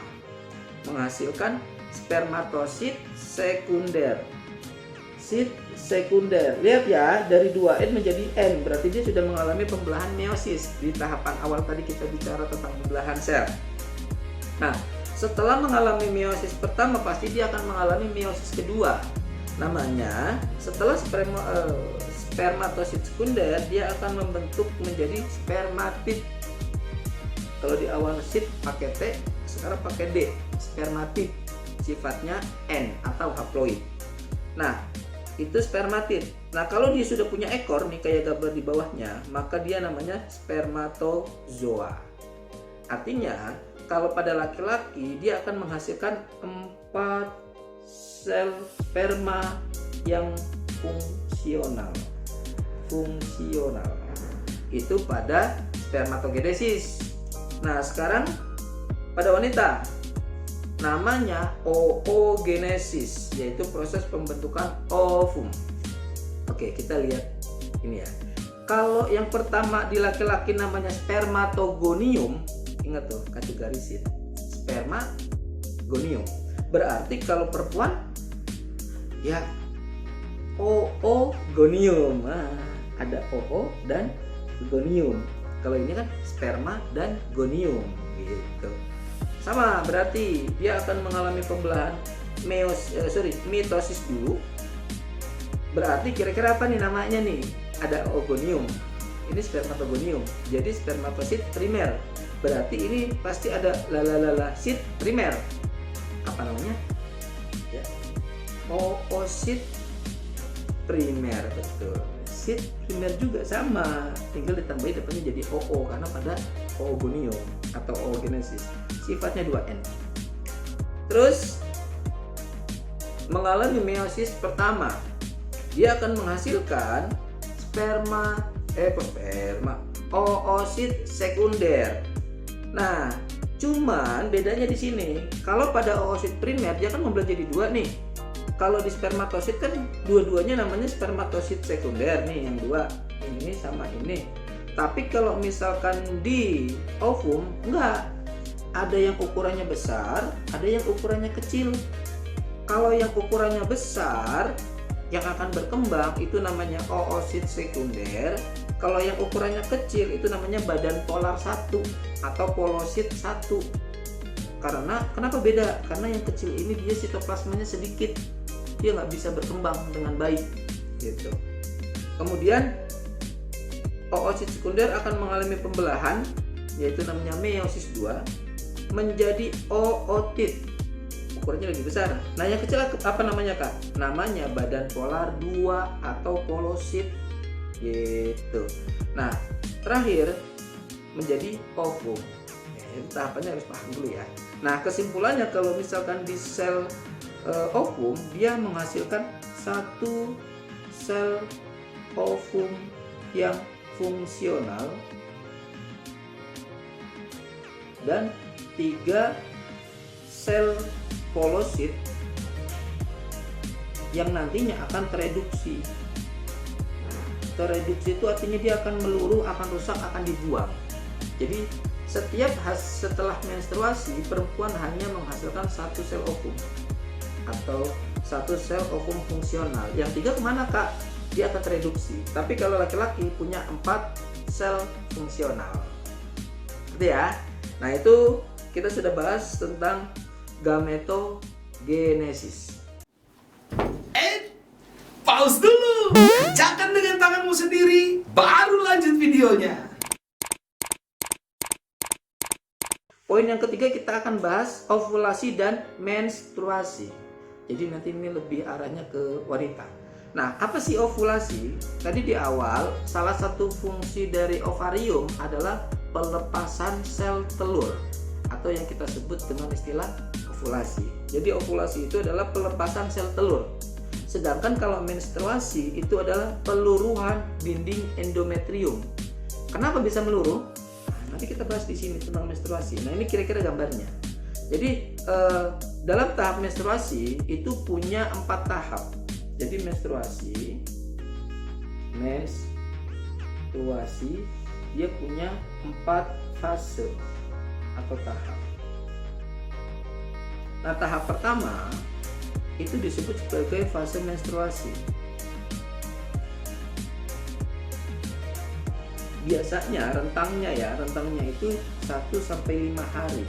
menghasilkan spermatosit sekunder. Sit sekunder. Lihat ya, dari 2N menjadi N, berarti dia sudah mengalami pembelahan meiosis. Di tahapan awal tadi kita bicara tentang pembelahan sel. Nah, setelah mengalami meiosis pertama, pasti dia akan mengalami meiosis kedua. Namanya, setelah spermatosit sekunder, dia akan membentuk menjadi spermatid. Kalau di awal sit pakai T, sekarang pakai D, spermatid. Sifatnya N atau haploid. Nah, itu spermatid. Nah, kalau dia sudah punya ekor nih kayak gambar di bawahnya, maka dia namanya spermatozoa. Artinya, kalau pada laki-laki dia akan menghasilkan 4 sel sperma yang fungsional. Itu pada spermatogenesis. Nah, sekarang pada wanita namanya oogenesis, yaitu proses pembentukan ovum. Oke, kita lihat ini ya. Kalau yang pertama di laki-laki namanya spermatogonium, ingat tuh, kacu garisin, spermagonium. Berarti kalau perempuan ya oogonium. Ada oo dan gonium. Kalau ini kan sperma dan gonium gitu. Sama, berarti dia akan mengalami pembelahan mitosis dulu. Berarti kira-kira apa nih namanya nih? Ada oogonium. Ini spermatogonium. Jadi spermatosit primer. Berarti ini pasti ada sit primer. Apa namanya? Ya. Oosit primer, betul. Sit primer juga sama, tinggal ditambahin depannya jadi OO karena pada oogonium atau oogenesis. Sifatnya 2N. Terus mengalami meiosis pertama, dia akan menghasilkan oosit sekunder. Nah, cuman bedanya di sini, kalau pada oosit primer dia kan membelah jadi 2 nih. Kalau di spermatosit kan dua-duanya namanya spermatosit sekunder nih, yang 2 ini sama ini. Tapi kalau misalkan di ovum enggak, ada yang ukurannya besar, ada yang ukurannya kecil. Kalau yang ukurannya besar yang akan berkembang itu namanya oosit sekunder. Kalau yang ukurannya kecil itu namanya badan polar 1 atau polosit 1. Karena kenapa beda? Karena yang kecil ini dia sitoplasmanya sedikit, dia nggak bisa berkembang dengan baik gitu. Kemudian oosit sekunder akan mengalami pembelahan, yaitu namanya meiosis 2 menjadi ootit, ukurannya lebih besar. Nah yang kecil apa namanya Kak? Namanya badan polar 2 atau polosit gitu. Nah terakhir menjadi ovum. Tahapannya harus paham dulu ya. Nah kesimpulannya kalau misalkan di sel ovum dia menghasilkan satu sel ovum yang fungsional dan 3 sel polosit yang nantinya akan tereduksi. Tereduksi itu artinya dia akan meluruh, akan rusak, akan dibuang. Jadi setelah menstruasi perempuan hanya menghasilkan satu sel ovum atau satu sel ovum fungsional. Yang 3 kemana Kak? Dia akan tereduksi. Tapi kalau laki-laki punya 4 sel fungsional. Gitu ya. Nah itu kita sudah bahas tentang gametogenesis. Pause dulu, kerjakan dengan tanganmu sendiri, baru lanjut videonya. Poin yang ketiga kita akan bahas ovulasi dan menstruasi. Jadi nanti ini lebih arahnya ke wanita. Nah, apa sih ovulasi? Tadi di awal, salah satu fungsi dari ovarium adalah pelepasan sel telur atau yang kita sebut dengan istilah ovulasi. Jadi ovulasi itu adalah pelepasan sel telur. Sedangkan kalau menstruasi itu adalah peluruhan dinding endometrium. Kenapa bisa meluruh? Nah, nanti kita bahas di sini tentang menstruasi. Nah, ini kira-kira gambarnya. Jadi dalam tahap menstruasi itu punya 4 tahap. Jadi menstruasi dia punya 4 fase atau tahap. Nah, tahap pertama itu disebut sebagai fase menstruasi. Biasanya rentangnya itu 1-5 hari.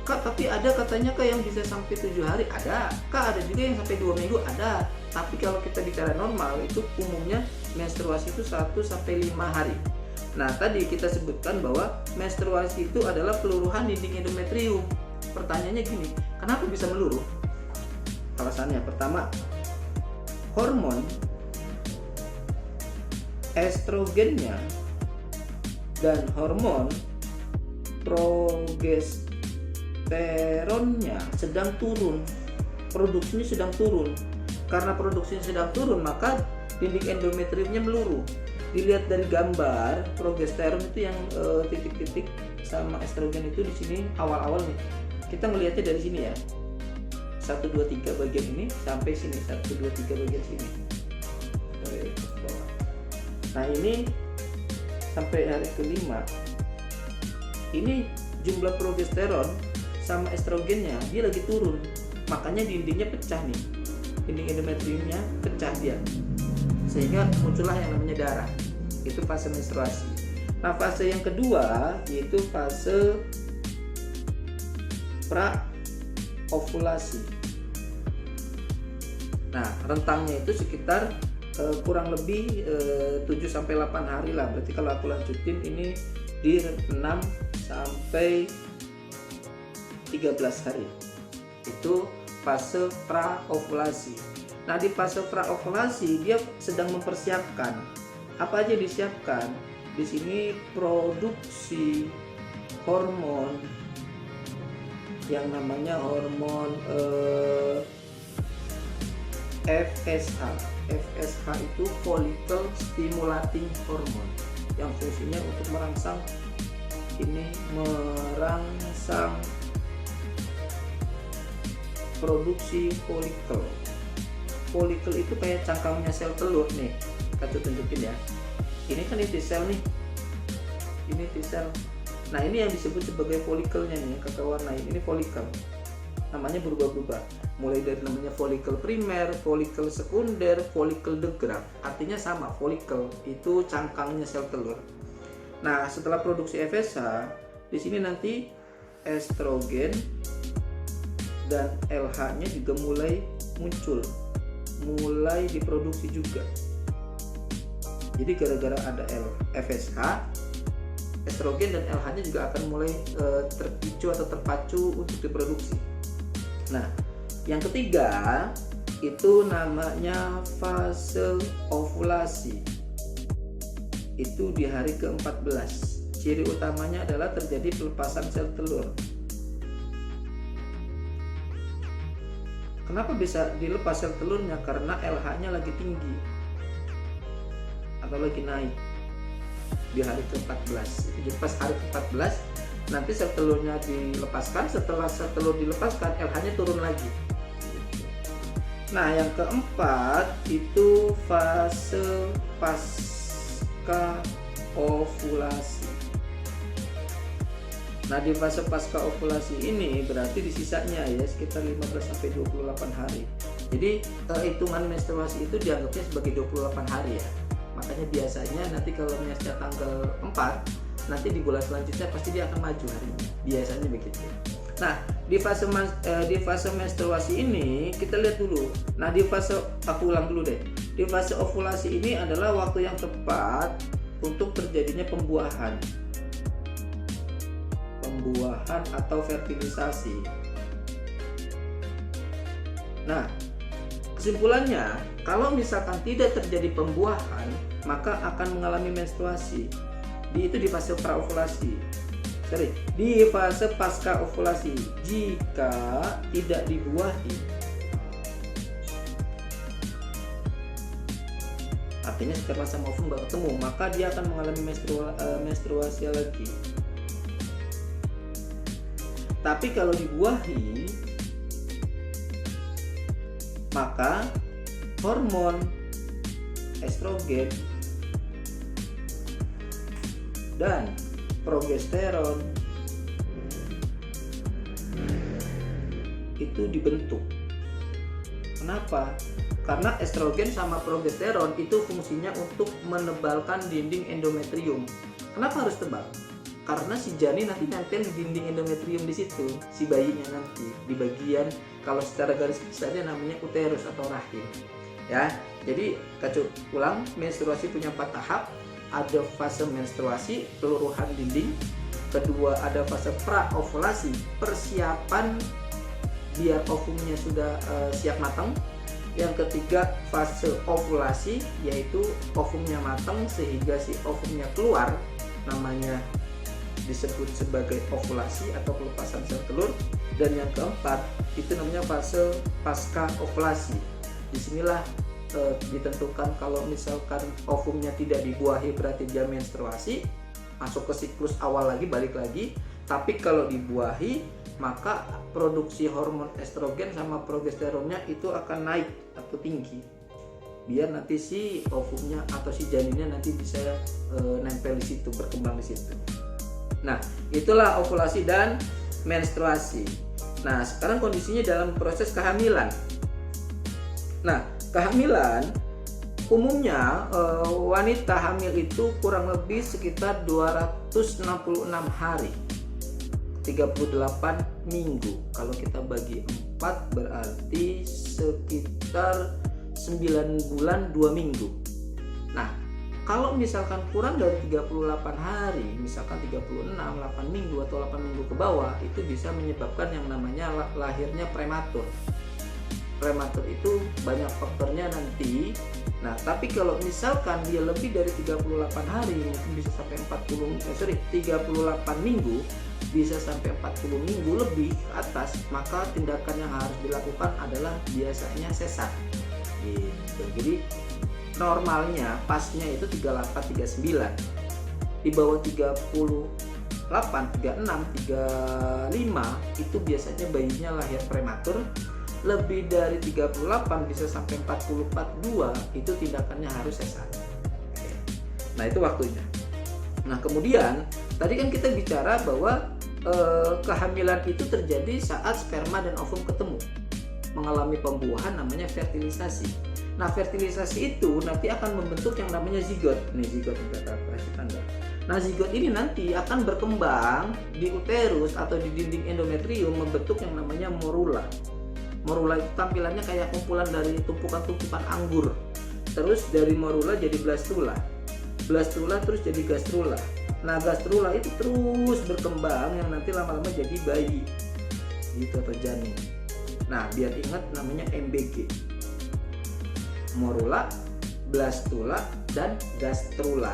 Kak, tapi ada katanya Kak yang bisa sampai 7 hari? Ada. Kak, ada juga yang sampai 2 minggu? Ada. Tapi kalau kita bicara normal itu umumnya menstruasi itu 1-5 hari. Nah, tadi kita sebutkan bahwa menstruasi itu adalah peluruhan dinding endometrium. Pertanyaannya gini, kenapa bisa meluruh? Alasannya pertama, hormon estrogennya dan hormon progesteronnya sedang turun, produksinya sedang turun. Karena produksinya sedang turun, maka dinding endometriumnya meluruh. Dilihat dari gambar, progesteron itu yang titik-titik sama estrogen itu di sini awal-awal nih. Kita ngelihatnya dari sini ya. 1, 2, 3 bagian ini sampai sini, 1, 2, 3 bagian sini. Nah ini sampai hari kelima, ini jumlah progesteron sama estrogennya dia lagi turun, makanya dindingnya pecah nih, dinding endometriumnya pecah dia, sehingga muncullah yang namanya darah. Itu fase menstruasi. Nah fase yang kedua yaitu fase pra-ovulasi. Nah rentangnya itu sekitar kurang lebih 7-8 hari lah. Berarti kalau aku lanjutin ini di 6-13 hari. Itu fase praovulasi. Nah, di fase praovulasi dia sedang mempersiapkan. Apa aja disiapkan? Di sini produksi hormon yang namanya hormon FSH. FSH itu follicle stimulating hormone yang fungsinya untuk merangsang produksi folikel. Folikel itu kayak cangkangnya sel telur nih. Kita tunjukin ya. Ini kan T-cell nih. Ini T-cell. Nah, ini yang disebut sebagai folikelnya nih, yang kakak warnai. Ini folikel. Namanya berubah-ubah. Mulai dari namanya folikel primer, folikel sekunder, folikel de Graaff. Artinya sama, folikel itu cangkangnya sel telur. Nah, setelah produksi FSH, di sini nanti estrogen dan LH-nya juga mulai muncul, mulai diproduksi juga. Jadi gara-gara ada FSH, estrogen dan LH-nya juga akan mulai terpicu atau terpacu untuk diproduksi. Nah, yang ketiga itu namanya fase ovulasi. Itu di hari ke-14. Ciri utamanya adalah terjadi pelepasan sel telur. Kenapa bisa dilepas sel telurnya? Karena LH-nya lagi tinggi atau lagi naik di hari ke-14. Jadi pas hari ke-14 nanti sel telurnya dilepaskan. Setelah sel telur dilepaskan, LH-nya turun lagi. Nah, yang keempat itu fase pasca ovulasi. Nah, di fase pasca ovulasi ini berarti di sisanya ya sekitar 15-28 hari. Jadi hitungan menstruasi itu dianggapnya sebagai 28 hari ya. Makanya biasanya nanti kalau menstruasi tanggal 4, nanti di bulan selanjutnya pasti dia akan maju harinya. Biasanya begitu. Nah, di fase menstruasi ini kita lihat dulu. Nah, aku ulang dulu deh. Di fase ovulasi ini adalah waktu yang tepat untuk terjadinya pembuahan atau fertilisasi. Nah, kesimpulannya, kalau misalkan tidak terjadi pembuahan, maka akan mengalami menstruasi. Itu di fase praovulasi. Di fase pasca ovulasi, jika tidak dibuahi, artinya setelah sama ovum nggak ketemu, maka dia akan mengalami menstruasi lagi. Tapi kalau dibuahi, maka hormon estrogen dan progesteron itu dibentuk. Kenapa? Karena estrogen sama progesteron itu fungsinya untuk menebalkan dinding endometrium. Kenapa harus tebal? Karena si janin nanti nempel di dinding endometrium di situ, si bayinya nanti di bagian, kalau secara garis besarnya namanya uterus atau rahim. Ya, jadi kacu ulang, menstruasi punya 4 tahap. Ada fase menstruasi, peluruhan dinding. Kedua ada fase praovulasi, persiapan biar ovumnya sudah siap matang. Yang ketiga fase ovulasi, yaitu ovumnya matang sehingga si ovumnya keluar, namanya disebut sebagai ovulasi atau pelepasan sel telur. Dan yang keempat itu namanya fase pasca ovulasi. Disinilah ditentukan kalau misalkan ovumnya tidak dibuahi berarti dia menstruasi, masuk ke siklus awal lagi, balik lagi. Tapi kalau dibuahi, maka produksi hormon estrogen sama progesteronnya itu akan naik atau tinggi, biar nanti si ovumnya atau si janinnya nanti bisa nempel di situ, berkembang di situ. Nah, itulah ovulasi dan menstruasi. Nah, sekarang kondisinya dalam proses kehamilan. Nah, kehamilan umumnya wanita hamil itu kurang lebih sekitar 266 hari, 38 minggu. Kalau kita bagi 4 berarti sekitar 9 bulan 2 minggu. Nah, kalau misalkan kurang dari 38 hari, misalkan 36, 8 minggu atau 8 minggu ke bawah, itu bisa menyebabkan yang namanya lahirnya prematur. Prematur itu banyak faktornya nanti. Nah, tapi kalau misalkan dia lebih dari 38 hari, mungkin bisa sampai 38 minggu, bisa sampai 40 minggu lebih ke atas, maka tindakan yang harus dilakukan adalah biasanya sesar. Gitu. Jadi normalnya pasnya itu 38-39. Di bawah 38, 36, 35 itu biasanya bayinya lahir prematur. Lebih dari 38 bisa sampai 40-42 itu tindakannya harus sesar. Nah, itu waktunya. Nah, kemudian tadi kan kita bicara bahwa kehamilan itu terjadi saat sperma dan ovum ketemu, mengalami pembuahan, namanya fertilisasi. Nah, fertilisasi itu nanti akan membentuk yang namanya zigot. Nih zigot yang kata tanda. Nah, zigot ini nanti akan berkembang di uterus atau di dinding endometrium, membentuk yang namanya morula. Morula itu tampilannya kayak kumpulan dari tumpukan-tumpukan anggur. Terus dari morula jadi blastula. Blastula terus jadi gastrula. Nah, gastrula itu terus berkembang yang nanti lama-lama jadi bayi. Gitu, atau janin. Nah, biar ingat namanya MBG. Morula, blastula, dan gastrula.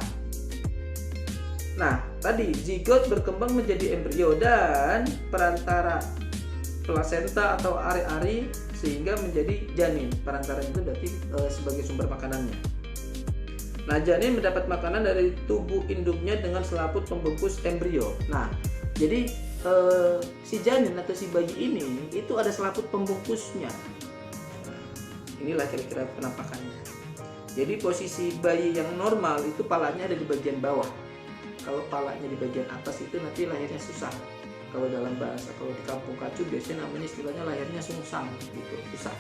Nah, tadi zigot berkembang menjadi embrio dan perantara plasenta atau ari-ari sehingga menjadi janin. Perantara itu berarti sebagai sumber makanannya. Nah, janin mendapat makanan dari tubuh induknya dengan selaput pembungkus embrio. Nah, jadi si janin atau si bayi ini itu ada selaput pembungkusnya. Inilah kira-kira penampakannya. Jadi posisi bayi yang normal itu palanya ada di bagian bawah. Kalau palanya di bagian atas itu nanti lahirnya susah. Kalau dalam bahasa, kalau di kampung kacu biasanya namanya istilahnya lahirnya sungsang gitu, susah.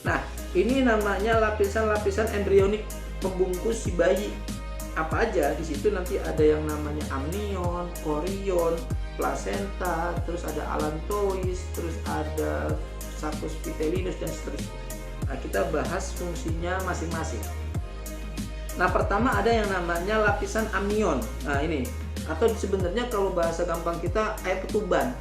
Nah, ini namanya lapisan-lapisan embrionik membungkus si bayi. Apa aja di situ nanti ada yang namanya amnion, chorion, plasenta, terus ada allantois, terus ada saccus vitellinus dan seterusnya. Nah, kita bahas fungsinya masing-masing. Nah, pertama ada yang namanya lapisan amnion. Nah, ini atau sebenarnya kalau bahasa gampang kita air ketuban.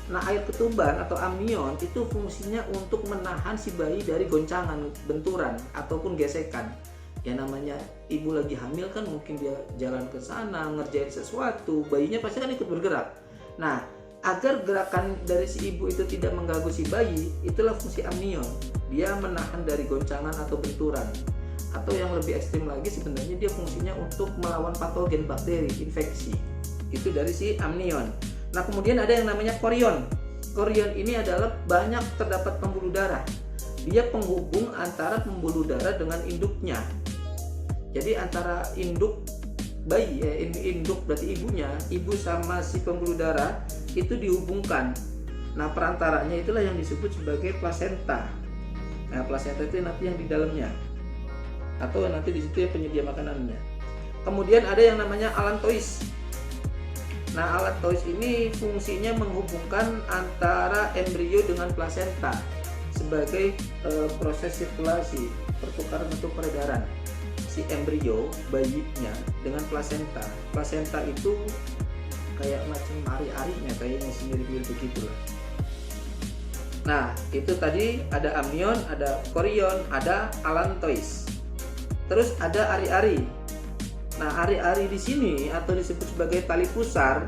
Nah, air ketuban atau amnion itu fungsinya untuk menahan si bayi dari goncangan, benturan ataupun gesekan. Ya namanya ibu lagi hamil kan mungkin dia jalan ke sana ngerjain sesuatu, bayinya pasti kan ikut bergerak. Nah, agar gerakan dari si ibu itu tidak mengganggu si bayi, itulah fungsi amnion. Dia menahan dari goncangan atau benturan. Atau yang lebih ekstrim lagi sebenarnya dia fungsinya untuk melawan patogen bakteri, infeksi. Itu dari si amnion. Nah, kemudian ada yang namanya chorion. Chorion ini adalah banyak terdapat pembuluh darah. Dia penghubung antara pembuluh darah dengan induknya. Jadi antara induk bayi, induk berarti ibunya, ibu sama si pembuluh darah itu dihubungkan. Nah, perantaranya itulah yang disebut sebagai plasenta. Nah, plasenta itu nanti yang di dalamnya. Atau nanti di situ ya penyedia makanannya. Kemudian ada yang namanya allantois. Nah, allantois ini fungsinya menghubungkan antara embrio dengan plasenta sebagai proses sirkulasi, pertukaran atau peredaran si embrio bayinya dengan plasenta. Plasenta itu kayak macam ari-arinya, kayaknya mirip-mirip begitulah. Nah, itu tadi ada amnion, ada chorion, ada allantois. Terus ada ari-ari. Nah, ari-ari di sini atau disebut sebagai tali pusar,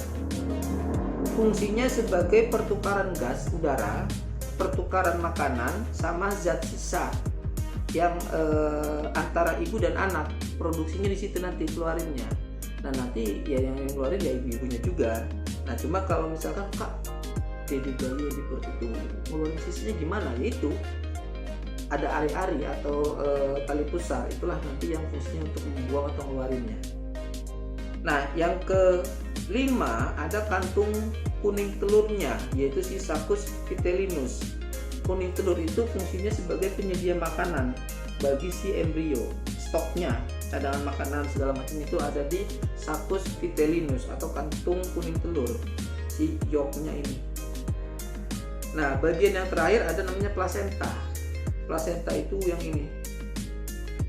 fungsinya sebagai pertukaran gas udara, pertukaran makanan sama zat sisa yang antara ibu dan anak. Produksinya di situ nanti keluarinnya. Nah, nanti ya yang keluarin ya ibu-ibunya juga. Nah, cuma kalau misalkan Kak, jadi bayi di perut itu ngeluarin sisanya gimana? Ya itu ada ari-ari atau tali pusar, itulah nanti yang fungsinya untuk membuang atau ngeluarinnya. Nah, yang kelima ada kantung kuning telurnya, yaitu si saccus vitellinus. Kuning telur itu fungsinya sebagai penyedia makanan bagi si embrio. Stoknya, cadangan makanan segala macam itu ada di saccus vitellinus atau kantung kuning telur, si yolknya ini. Nah, bagian yang terakhir ada namanya plasenta. Plasenta itu yang ini.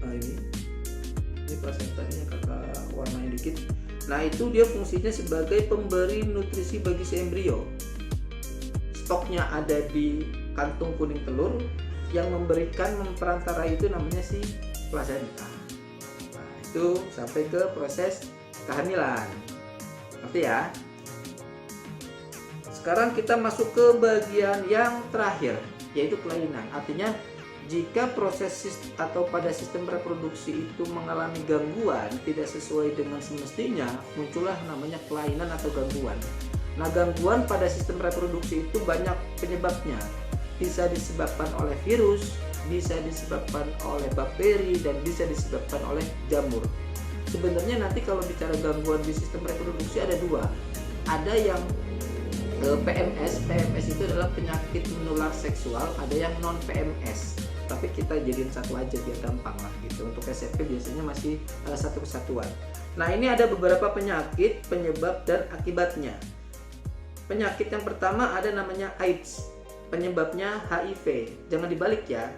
Nah, ini plasentanya kakak warnain dikit. Nah, itu dia fungsinya sebagai pemberi nutrisi bagi si embrio. Stoknya ada di kantung kuning telur, yang memberikan memperantara itu namanya si plasenta. Nah, itu sampai ke proses kehamilan. Ngerti ya? Sekarang kita masuk ke bagian yang terakhir, yaitu kelainan. Artinya jika proses atau pada sistem reproduksi itu mengalami gangguan tidak sesuai dengan semestinya, muncullah namanya kelainan atau gangguan. Nah, gangguan pada sistem reproduksi itu banyak penyebabnya. Bisa disebabkan oleh virus, bisa disebabkan oleh bakteri, dan bisa disebabkan oleh jamur. Sebenarnya nanti kalau bicara gangguan di sistem reproduksi ada dua. Ada yang PMS itu adalah penyakit menular seksual, ada yang non PMS. Tapi kita jadiin satu aja biar gampang lah gitu. Untuk SFP biasanya masih satu kesatuan. Nah, ini ada beberapa penyakit, penyebab dan akibatnya. Penyakit yang pertama ada namanya AIDS. Penyebabnya HIV. Jangan dibalik ya.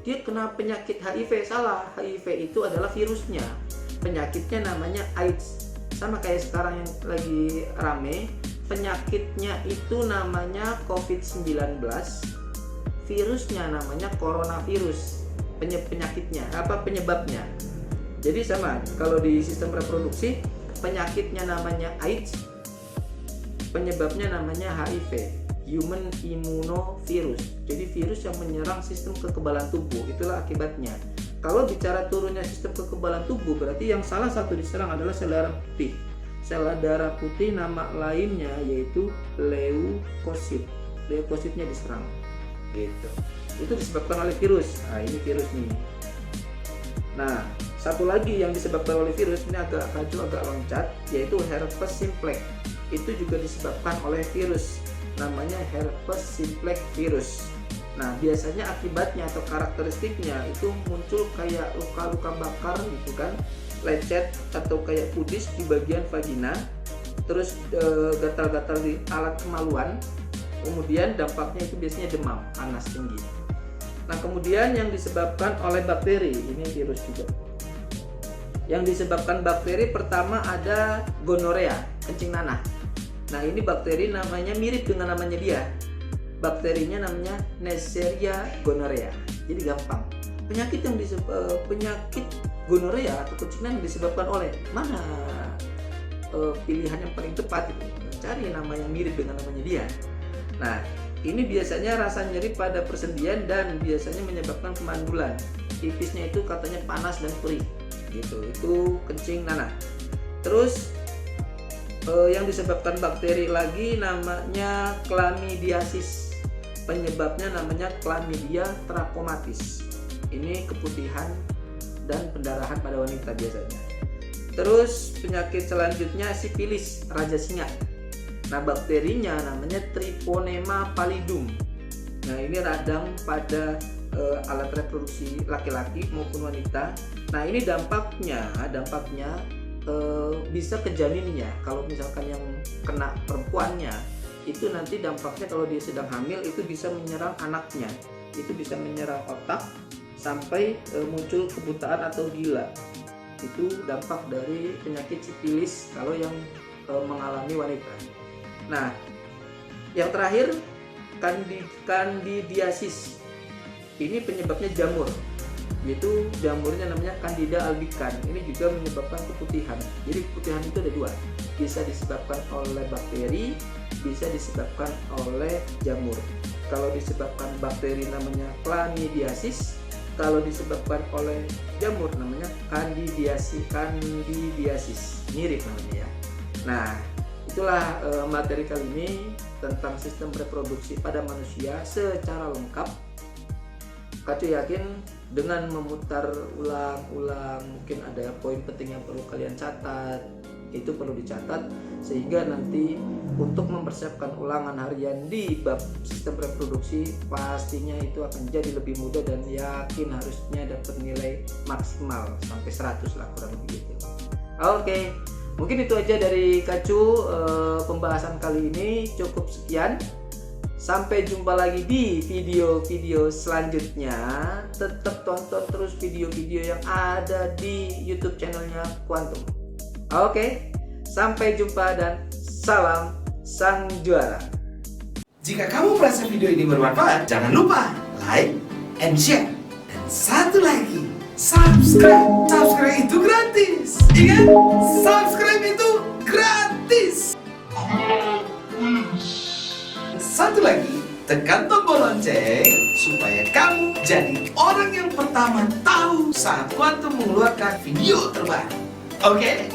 Dia kena penyakit HIV, salah. HIV itu adalah virusnya. Penyakitnya namanya AIDS. Sama kayak sekarang yang lagi rame. Penyakitnya itu namanya COVID-19, virusnya namanya coronavirus. Penyakitnya penyebabnya. Jadi sama, kalau di sistem reproduksi penyakitnya namanya AIDS, penyebabnya namanya HIV, human immunovirus. Jadi virus yang menyerang sistem kekebalan tubuh, itulah akibatnya. Kalau bicara turunnya sistem kekebalan tubuh, berarti yang salah satu diserang adalah sel darah putih. Sel darah putih nama lainnya yaitu leukosit. Leukositnya diserang. Gitu. Itu disebabkan oleh virus. Nah, ini virus nih. Nah, satu lagi yang disebabkan oleh virus, ini agak loncat, yaitu herpes simplex. Itu juga disebabkan oleh virus. Namanya herpes simplex virus. Nah, biasanya akibatnya atau karakteristiknya itu muncul kayak luka-luka bakar gitu kan, lecet atau kayak pudis di bagian vagina, terus gatal-gatal di alat kemaluan. Kemudian dampaknya itu biasanya demam, panas tinggi. Nah, kemudian yang disebabkan oleh bakteri, ini virus juga. Yang disebabkan bakteri pertama ada gonorea, kencing nanah. Nah, ini bakteri namanya mirip dengan namanya dia. Bakterinya namanya Neisseria gonorrhea. Jadi gampang. Penyakit gonorea atau kencing nanah disebabkan oleh mana? Pilihan yang paling tepat itu cari nama yang mirip dengan namanya dia. Nah, ini biasanya rasa nyeri pada persendian dan biasanya menyebabkan kemandulan. Tipisnya itu katanya panas dan perih. Gitu. Itu kencing nanah. Terus yang disebabkan bakteri lagi namanya chlamydiasis. Penyebabnya namanya Chlamydia trachomatis. Ini keputihan dan pendarahan pada wanita biasanya. Terus penyakit selanjutnya sifilis, raja singa. Nah, bakterinya namanya Treponema pallidum. Nah, ini radang pada alat reproduksi laki-laki maupun wanita. Nah, ini dampaknya bisa ke janinnya. Kalau misalkan yang kena perempuannya, itu nanti dampaknya kalau dia sedang hamil itu bisa menyerang anaknya. Itu bisa menyerang otak sampai muncul kebutaan atau gila. Itu dampak dari penyakit sifilis kalau yang mengalami wanita. Nah, yang terakhir candidiasis. Ini penyebabnya jamur, yaitu jamurnya namanya Candida albicans. Ini juga menyebabkan keputihan. Jadi keputihan itu ada dua, bisa disebabkan oleh bakteri, bisa disebabkan oleh jamur. Kalau disebabkan bakteri namanya Chlamydiasis, kalau disebabkan oleh jamur namanya candidiasis, mirip namanya ya. Nah, itulah materi kali ini tentang sistem reproduksi pada manusia secara lengkap. Kacu yakin dengan memutar ulang-ulang mungkin ada poin penting yang perlu kalian catat, itu perlu dicatat sehingga nanti untuk mempersiapkan ulangan harian di bab sistem reproduksi pastinya itu akan jadi lebih mudah dan yakin harusnya dapat nilai maksimal sampai 100 lah kurang lebih gitu. Oke, mungkin itu aja dari Kacu. Pembahasan kali ini cukup sekian. Sampai jumpa lagi di video-video selanjutnya. Tetap tonton terus video-video yang ada di YouTube channelnya Quantum. Oke, sampai jumpa dan salam sang juara. Jika kamu merasa video ini bermanfaat, jangan lupa like and share. Dan satu lagi, subscribe. Subscribe itu gratis. Ingat, subscribe itu gratis. Satu lagi, tekan tombol lonceng supaya kamu jadi orang yang pertama tahu saat Quantum mengeluarkan video terbaru. Oke?